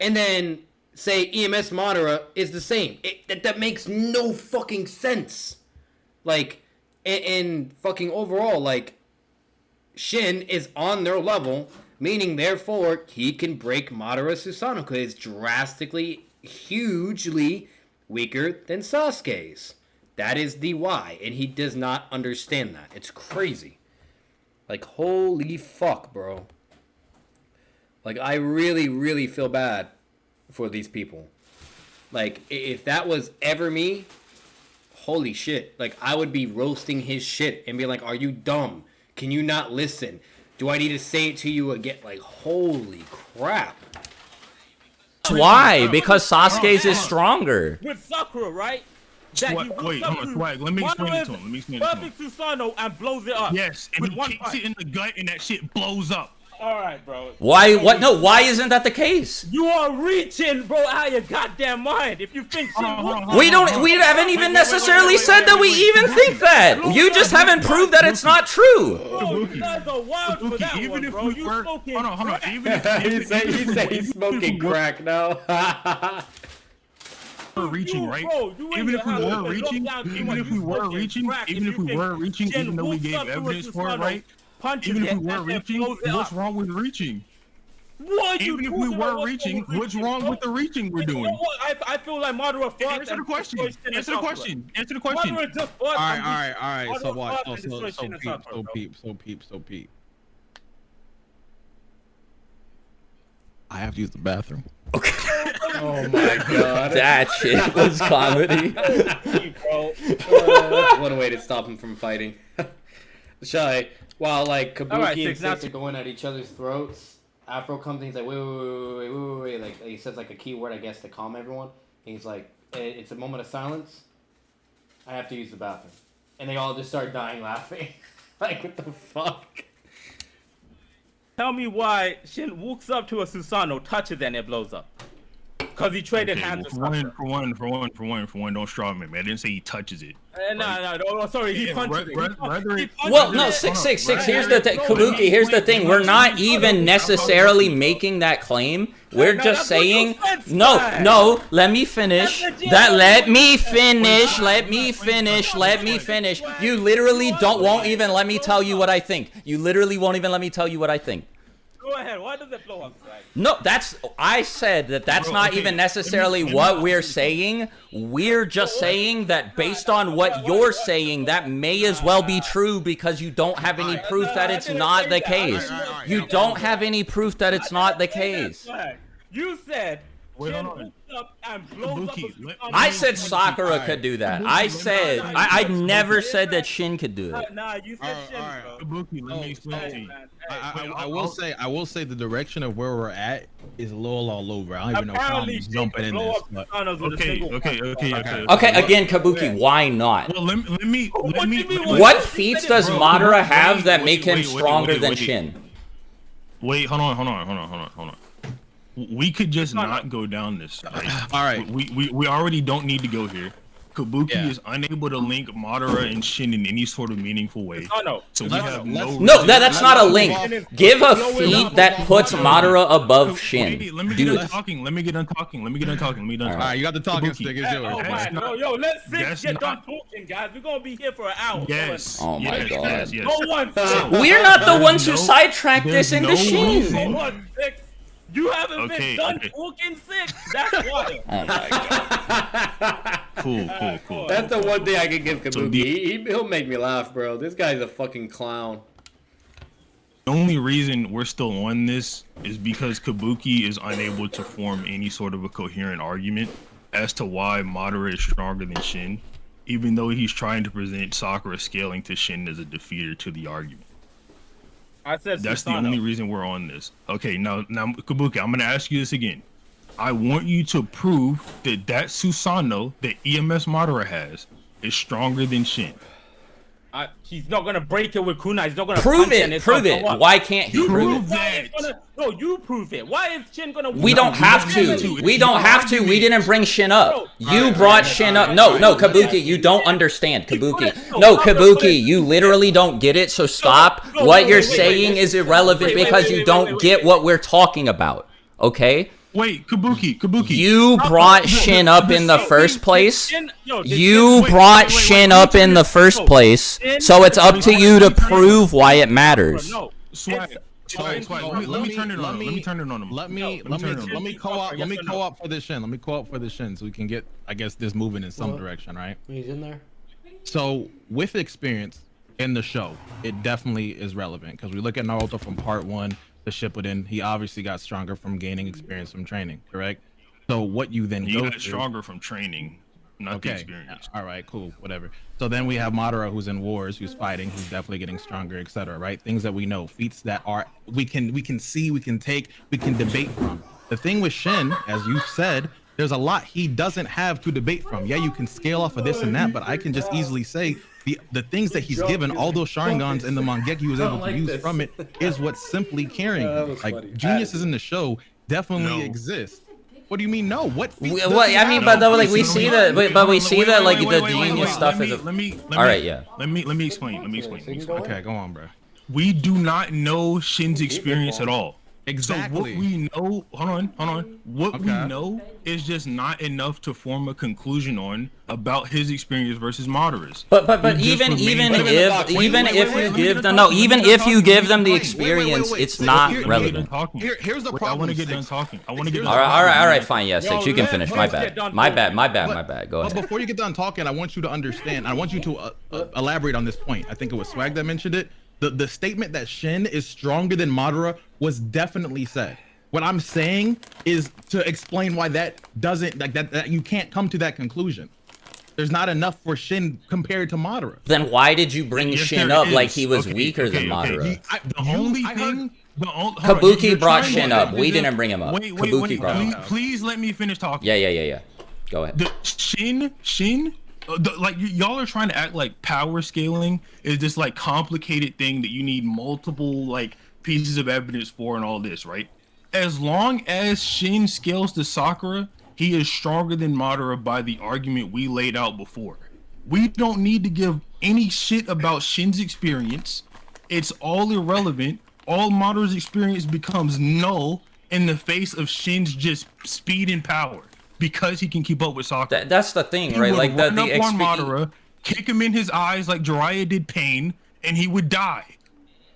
and then say EMS Madara is the same. That makes no fucking sense. Like, and fucking overall, like, Shin is on their level, meaning therefore he can break Madara Susanoo because it's drastically, hugely weaker than Sasuke's. That is the why, and he does not understand that. It's crazy. Like, holy fuck, bro. Like, I really, really feel bad for these people. Like, if that was ever me, holy shit. Like, I would be roasting his shit and be like, are you dumb? Can you not listen? Do I need to say it to you again? Like, holy crap. Why? Because Sasuke's is stronger. With Sakura, right? Wait, hold on, Swag. Let me explain it to him. Perfect Susanoo and blows it up. Yes, and he kicks it in the gut and that shit blows up. All right, bro. Why? What? No. Why isn't that the case? You are reaching, bro, out of your goddamn mind. If you think We don't. We haven't even necessarily said that we even think that. You just haven't proved that it's not true. Bro, you guys are wild for that even one, if bro. we You were, smoking hold on. crack. Even if He's smoking crack now. we're reaching, right? Bro, Even if we were reaching, even though we gave evidence for it, right? Even if we were reaching, what's wrong with reaching? Even if we were reaching, what's wrong with the reaching we're doing? I feel like Madara fought. Answer the question. Answer the question. Answer the question. Madara just fought. All right. So watch. Madara fought and destroyed So peep. I have to use the bathroom. Oh my god. That shit was comedy. Bro. That's one way to stop him from fighting. Shy, while like Kabookie and Six are going at each other's throats, Afro comes and he's like, wait. Like he says like a key word, I guess, to calm everyone. And he's like, it's a moment of silence. I have to use the bathroom. And they all just start dying laughing. Like, what the fuck? Tell me why Shin walks up to a Susanoo, touches it, and it blows up. Because he traded hands with Sakura. For one, don't straw me, man. I didn't say he touches it. No, sorry, he punches it. Well, no, six. Here's the thing, Kabookie. Here's the thing. We're not even necessarily making that claim. We're just saying, no. Let me finish. Let me finish. You literally won't even let me tell you what I think. You literally won't even let me tell you what I think. Go ahead. Why does it blow up? No, I said that's not even necessarily what we're saying. We're just saying that based on what you're saying, that may as well be true because you don't have any proof that it's not the case. You don't have any proof that it's not the case. You said Wait, hold on. up and blows up I said Sakura could do that. I never said that Shin could do it. Nah, you said Shin, bro. Kabookie, let me explain to you. I will say the direction of where we're at is a little all over. I don't even know how I'm jumping in this. But... Okay, again, Kabookie, why not? Well, let me. What feats does Madara have that make him stronger than Shin? Wait, hold on. We could just not go down this. Right? All right. We already don't need to go here. Kabookie is unable to link Madara and Shin in any sort of meaningful way. So we have no, that's not a link. Give a feat that puts Madara above Shin. Let me get done talking. Let me get done talking. All right, you got the talking stick. It's yours. Yo, let's get done talking, guys. We're gonna be here for an hour. Yes. Oh my god. Yes. We're not the ones who sidetracked this into Shin. You haven't been done talking Six. That's why. Oh my god. Cool. That's the one thing I can give Kabookie. He'll make me laugh, bro. This guy's a fucking clown. The only reason we're still on this is because Kabookie is unable to form any sort of a coherent argument as to why Madara is stronger than Shin, even though he's trying to present Sakura scaling to Shin as a defeater to the argument. I said that's the only reason we're on this. Okay, now Kabookie, I'm gonna ask you this again. I want you to prove that Susanoo that EMS Madara has is stronger than Shin. He's not gonna break it with kunai. He's not gonna prove it. Why can't he prove that? No, you prove it. Why is Shin gonna? We don't have to. We don't have to. We didn't bring Shin up. You brought Shin up. No, Kabookie, you don't understand. Kabookie, you literally don't get it. So stop. What you're saying is irrelevant because you don't get what we're talking about. Okay? Wait, Kabookie. You brought Shin up in the first place. You brought Shin up in the first place. So it's up to you to prove why it matters. Swag. Let me turn it on him. Let me co-op for this Shin. Let me co-op for the Shin so we can get, I guess, this moving in some direction, right? He's in there. So with experience in the show, it definitely is relevant because we look at Naruto from part 1. The Shippuden, he obviously got stronger from gaining experience from training, correct? So what you then he got stronger from training, not the experience. All right, cool, whatever. So then we have Madara, who's in wars, who's fighting, who's definitely getting stronger, etc. Right? Things that we know, feats that are we can see, we can take, we can debate from. The thing with Shin, as you said, there's a lot he doesn't have to debate from. Yeah, you can scale off of this and that, but I can just easily say the things that he's given, all those Sharingans and the Mangeki he was able to use from it is what's simply carrying him. Like funny. Geniuses in the show definitely exist. What do you mean no? What I mean, but though, like we see that, but we see that like the genius stuff is. All right, yeah. Let me explain. Okay, go on, bro. We do not know Shin's experience at all. Exactly. So what we know, hold on. What we know is just not enough to form a conclusion on about his experience versus Madara's. But even if you give them the experience, it's not relevant. Here's the problem. I want to get done talking. All right, fine. Yeah, Six, you can finish. My bad. Go ahead. But before you get done talking, I want you to understand. I want you to elaborate on this point. I think it was Swag that mentioned it. The statement that Shin is stronger than Madara was definitely said. What I'm saying is to explain why that doesn't that you can't come to that conclusion. There's not enough for Shin compared to Madara. Then why did you bring Shin up like he was weaker than Madara? Kabookie brought Shin up. We didn't bring him up. Kabookie brought him up. Please let me finish talking. Yeah. Go ahead. The Shin. Like y'all are trying to act like power scaling is this like complicated thing that you need multiple like pieces of evidence for and all this, right? As long as Shin scales to Sakura, he is stronger than Madara by the argument we laid out before. We don't need to give any shit about Shin's experience. It's all irrelevant. All Madara's experience becomes null in the face of Shin's just speed and power. Because he can keep up with Sakura. That's the thing, right? Like the Madara, kick him in his eyes like Jiraiya did Pain, and he would die.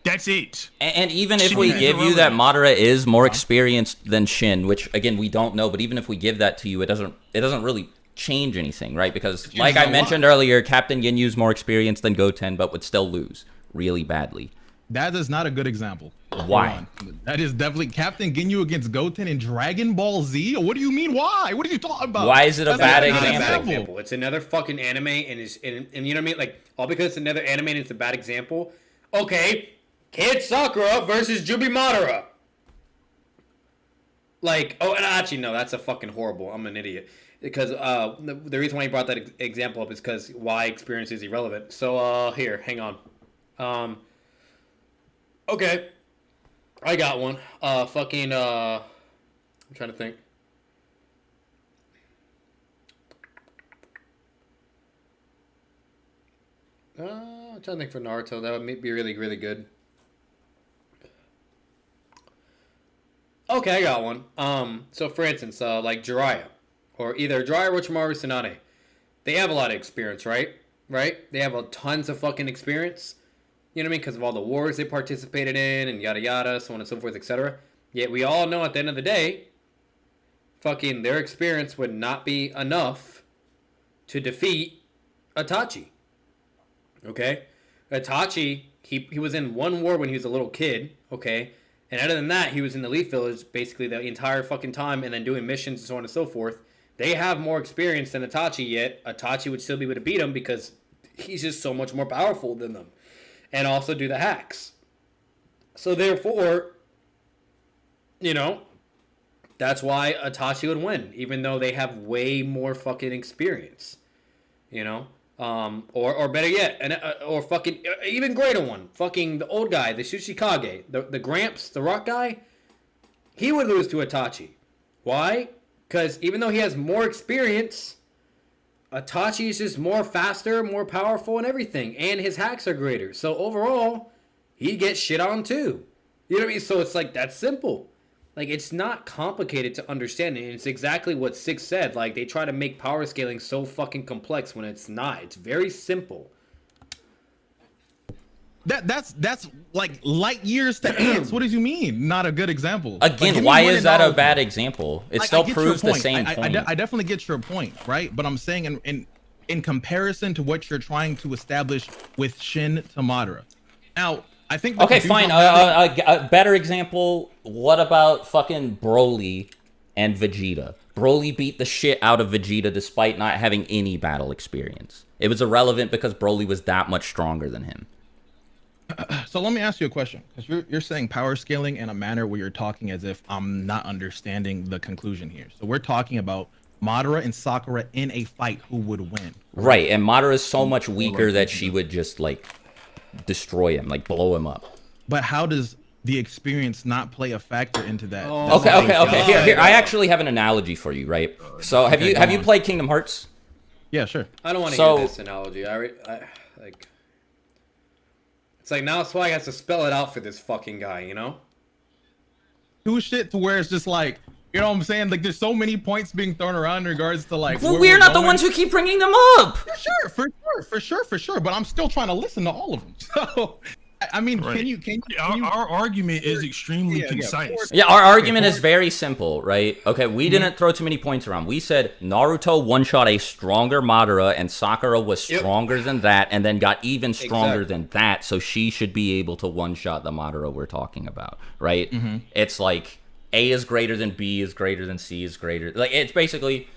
That's it. And even if we give you that Madara is more experienced than Shin, which again we don't know, but even if we give that to you, it doesn't really change anything, right? Because like I mentioned earlier, Captain Ginyu's more experienced than Goten, but would still lose really badly. That is not a good example. Why? That is definitely Captain Ginyu against Goten in Dragon Ball Z. What do you mean? Why? What are you talking about? Why is it a bad example? It's another fucking anime, and you know what I mean? Like all because it's another anime and it's a bad example. Okay, Kid Sakura versus Jubi Madara. Like, oh, and actually no, that's a fucking horrible. I'm an idiot because the reason why he brought that example up is because why experience is irrelevant. So here, hang on. Okay, I got one. I'm trying to think. I'm trying to think for Naruto. That would be really, really good. Okay, I got one. So for instance, like Jiraiya, or either Jiraiya, Orochimaru, Tsunade, they have a lot of experience, right? Right? They have tons of fucking experience. You know what I mean? Because of all the wars they participated in and yada yada, so on and so forth, etc. Yet we all know at the end of the day, fucking their experience would not be enough to defeat Itachi. Okay? Itachi, he was in one war when he was a little kid, okay? And other than that, he was in the Leaf Village basically the entire fucking time and then doing missions and so on and so forth. They have more experience than Itachi, yet Itachi would still be able to beat him because he's just so much more powerful than them. And also do the hacks. So therefore, you know, that's why Itachi would win, even though they have way more fucking experience. You know? Or better yet, or fucking even greater one, fucking the old guy, the Tsuchikage, the Gramps, the rock guy, he would lose to Itachi. Why? Because even though he has more experience, Itachi is just more faster, more powerful, and everything, and his hacks are greater. So overall, he gets shit on too. You know what I mean? So it's like that's simple. Like it's not complicated to understand, and it's exactly what Six said. Like they try to make power scaling so fucking complex when it's not. It's very simple. That's like light years to ants. What did you mean? Not a good example. Again, like, why is that a bad example? It still proves the same point. I definitely get your point, right? But I'm saying in comparison to what you're trying to establish with Shin to Madara. Now, I think okay, fine. A better example. What about fucking Broly and Vegeta? Broly beat the shit out of Vegeta despite not having any battle experience. It was irrelevant because Broly was that much stronger than him. So let me ask you a question, because you're saying power scaling in a manner where you're talking as if I'm not understanding the conclusion here. So we're talking about Madara and Sakura in a fight, who would win? Right, and Madara is so much weaker that she would just like destroy him, like blow him up. But how does the experience not play a factor into that? Okay. Here, I actually have an analogy for you, right? So have you played Kingdom Hearts? Yeah, sure. I don't want to hear this analogy. I like. It's like now Swag has to spell it out for this fucking guy, you know? Do shit to where it's just like, you know what I'm saying? Like, there's so many points being thrown around in regards to like. Well, we're not the ones who keep bringing them up. For sure. But I'm still trying to listen to all of them. So, I mean, right. can you? Our argument is extremely concise. Yeah, our argument is very simple, right? Okay, we didn't throw too many points around. We said Naruto one-shot a stronger Madara, and Sakura was stronger than that, and then got even stronger than that, so she should be able to one-shot the Madara we're talking about, right? It's like A is greater than B is greater than C is greater. Like, it's basically...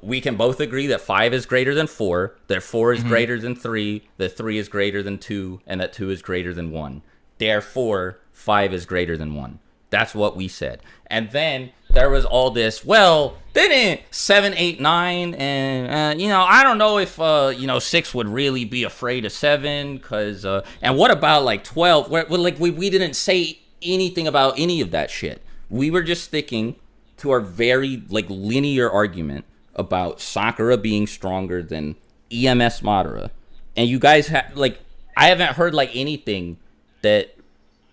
we can both agree that 5 is greater than 4, that 4 is greater than 3, that 3 is greater than 2, and that 2 is greater than 1. Therefore, 5 is greater than 1. That's what we said. And then there was all this, well, didn't 7, 8, 9, and, you know, I don't know if, you know, 6 would really be afraid of 7, because, and what about, like, 12? Like, we didn't say anything about any of that shit. We were just sticking to our very like linear argument about Sakura being stronger than EMS Madara, and you guys have like I haven't heard like anything that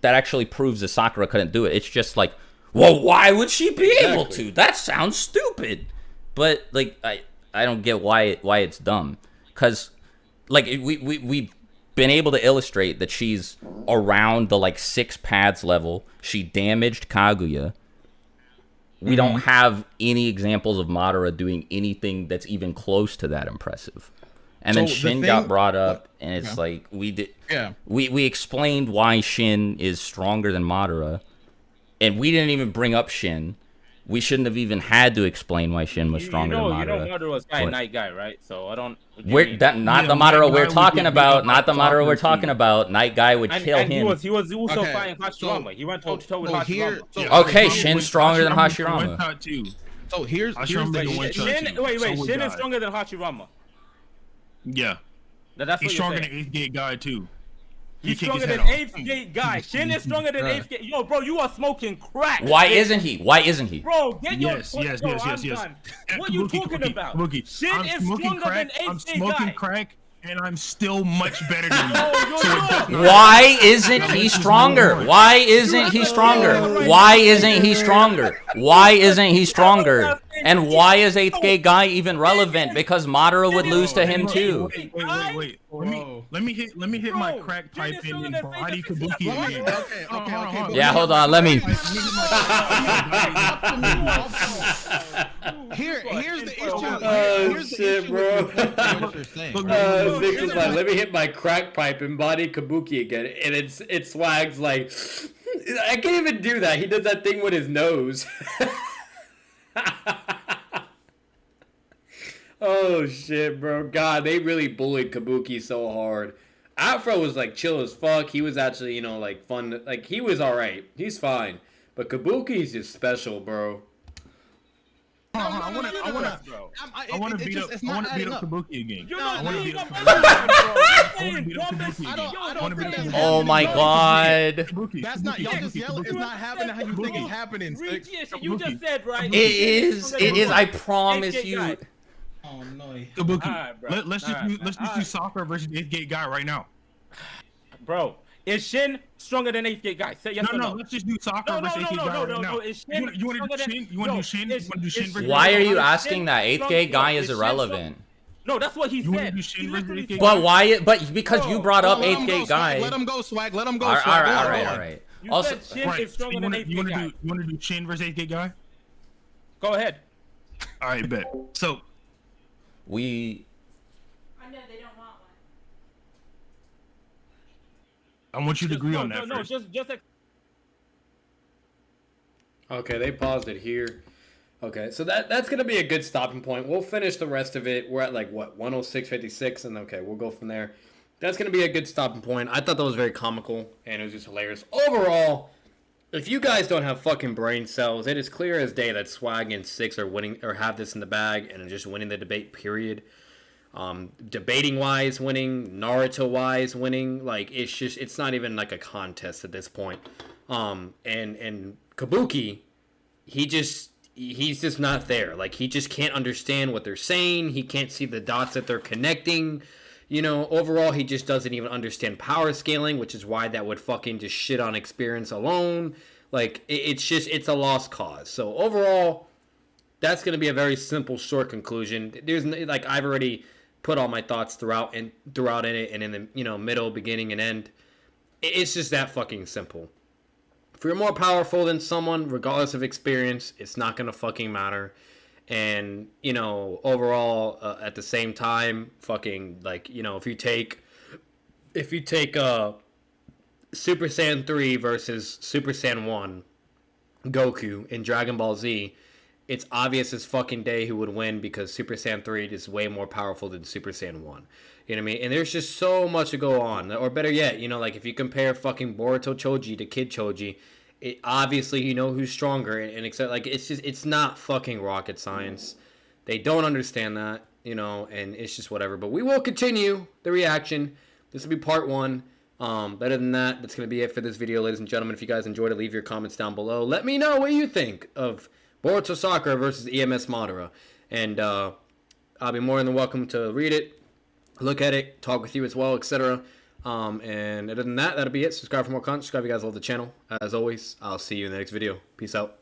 actually proves that Sakura couldn't do it. It's just like, well, why would she be able to? That sounds stupid. But like I don't get why it's dumb, because like we've been able to illustrate that she's around the like 6 paths level. She damaged Kaguya. We don't have any examples of Madara doing anything that's even close to that impressive. And then Shin got brought up, and it's like we explained why Shin is stronger than Madara, and we didn't even bring up Shin. We shouldn't have even had to explain why Shin was stronger than Madara. You know Madara was night guy, right? So I don't. Not the Madara we're talking about. Not the Madara we're talking about. Night guy would kill him. He was also fighting Hashirama. He went toe to toe with Hashirama. Okay, Shin's stronger than Hashirama. So here's Shin. Wait, Shin is stronger than Hashirama. Yeah. He's stronger than 8th Gate guy too. He's stronger than 8th Gate guy. Shin is stronger than 8th Gate. Yo, bro, you are smoking crack. Why isn't he? Bro, get your yes. What are you talking about? Shin is stronger than 8th Gate guy. I'm smoking crack, and I'm still much better than you. Why isn't he stronger? Why isn't he stronger? Why isn't he stronger? Why isn't he stronger? And why is 8th Gate guy even relevant? Because Madara would lose to him too. Wait. Let me hit my crack pipe in and body Kabookie again. Okay. Yeah, hold on. Let me. Here's the issue. Oh shit, bro. Vic was like, let me hit my crack pipe and body Kabookie again, and it's Swag's like, I can't even do that. He does that thing with his nose. Oh shit, bro. God, they really bullied Kabookie so hard. Afro was like chill as fuck. He was actually, you know, like fun. Like he was alright. He's fine. But Kabuki's just special, bro. I want to beat up Kabookie again. Oh my god. That's not y'all just yell. It's not happening how you think it's happening. You just said right. It is. I promise you. Oh no. Kabookie. Let's just do Sakura versus 8th Gate guy right now. Bro, is Shin stronger than 8th Gate guy? Say yes or no. No, let's just do Sakura versus 8th Gate guy right now. You want to do Shin? You want to do Shin? You want to do Shin versus? Why are you asking that? 8th Gate guy is irrelevant. No, that's what he said. But why? But because you brought up 8th Gate guy. Let him go, Swag. Let him go. All right. Also, Shin is stronger than 8th Gate guy. You want to do Shin versus 8th Gate guy? Go ahead. All right, bet. So. I know they don't want one. I want you to agree on that. No, first. just. Okay, they paused it here. Okay, so that's gonna be a good stopping point. We'll finish the rest of it. We're at like what 106.56, and okay, we'll go from there. That's gonna be a good stopping point. I thought that was very comical and it was just hilarious. Overall, If you guys don't have fucking brain cells, it is clear as day that Swag and Six are winning or have this in the bag and are just winning the debate, period. Debating wise winning, Naruto wise winning, like it's not even like a contest at this point. And Kabookie, he's just not there. Like, he just can't understand what they're saying. He can't see the dots that they're connecting. You know, overall, he just doesn't even understand power scaling, which is why that would fucking just shit on experience alone. Like, it's a lost cause. So overall, that's going to be a very simple, short conclusion. There's, like, I've already put all my thoughts throughout in it and in the, you know, middle, beginning, and end. It's just that fucking simple. If you're more powerful than someone, regardless of experience, it's not going to fucking matter. And, you know, overall, at the same time, fucking, like, you know, if you take Super Saiyan 3 versus Super Saiyan 1 Goku in Dragon Ball Z, it's obvious as fucking day who would win, because Super Saiyan 3 is way more powerful than Super Saiyan 1. You know what I mean? And there's just so much to go on. Or better yet, you know, like, if you compare fucking Boruto Choji to Kid Choji, it, obviously you know who's stronger, and except, like, it's not fucking rocket science. They don't understand that, you know, and it's just whatever. But we will continue the reaction. This will be part 1. Better than that, that's going to be it for this video, ladies and gentlemen. If you guys enjoyed it, leave your comments down below. Let me know what you think of Boruto Sakura versus EMS Madara. And I'll be more than welcome to read it, look at it, talk with you as well, etc. And other than that, that'll be it. Subscribe for more content. Subscribe if you guys love the channel. As always, I'll see you in the next video. Peace out.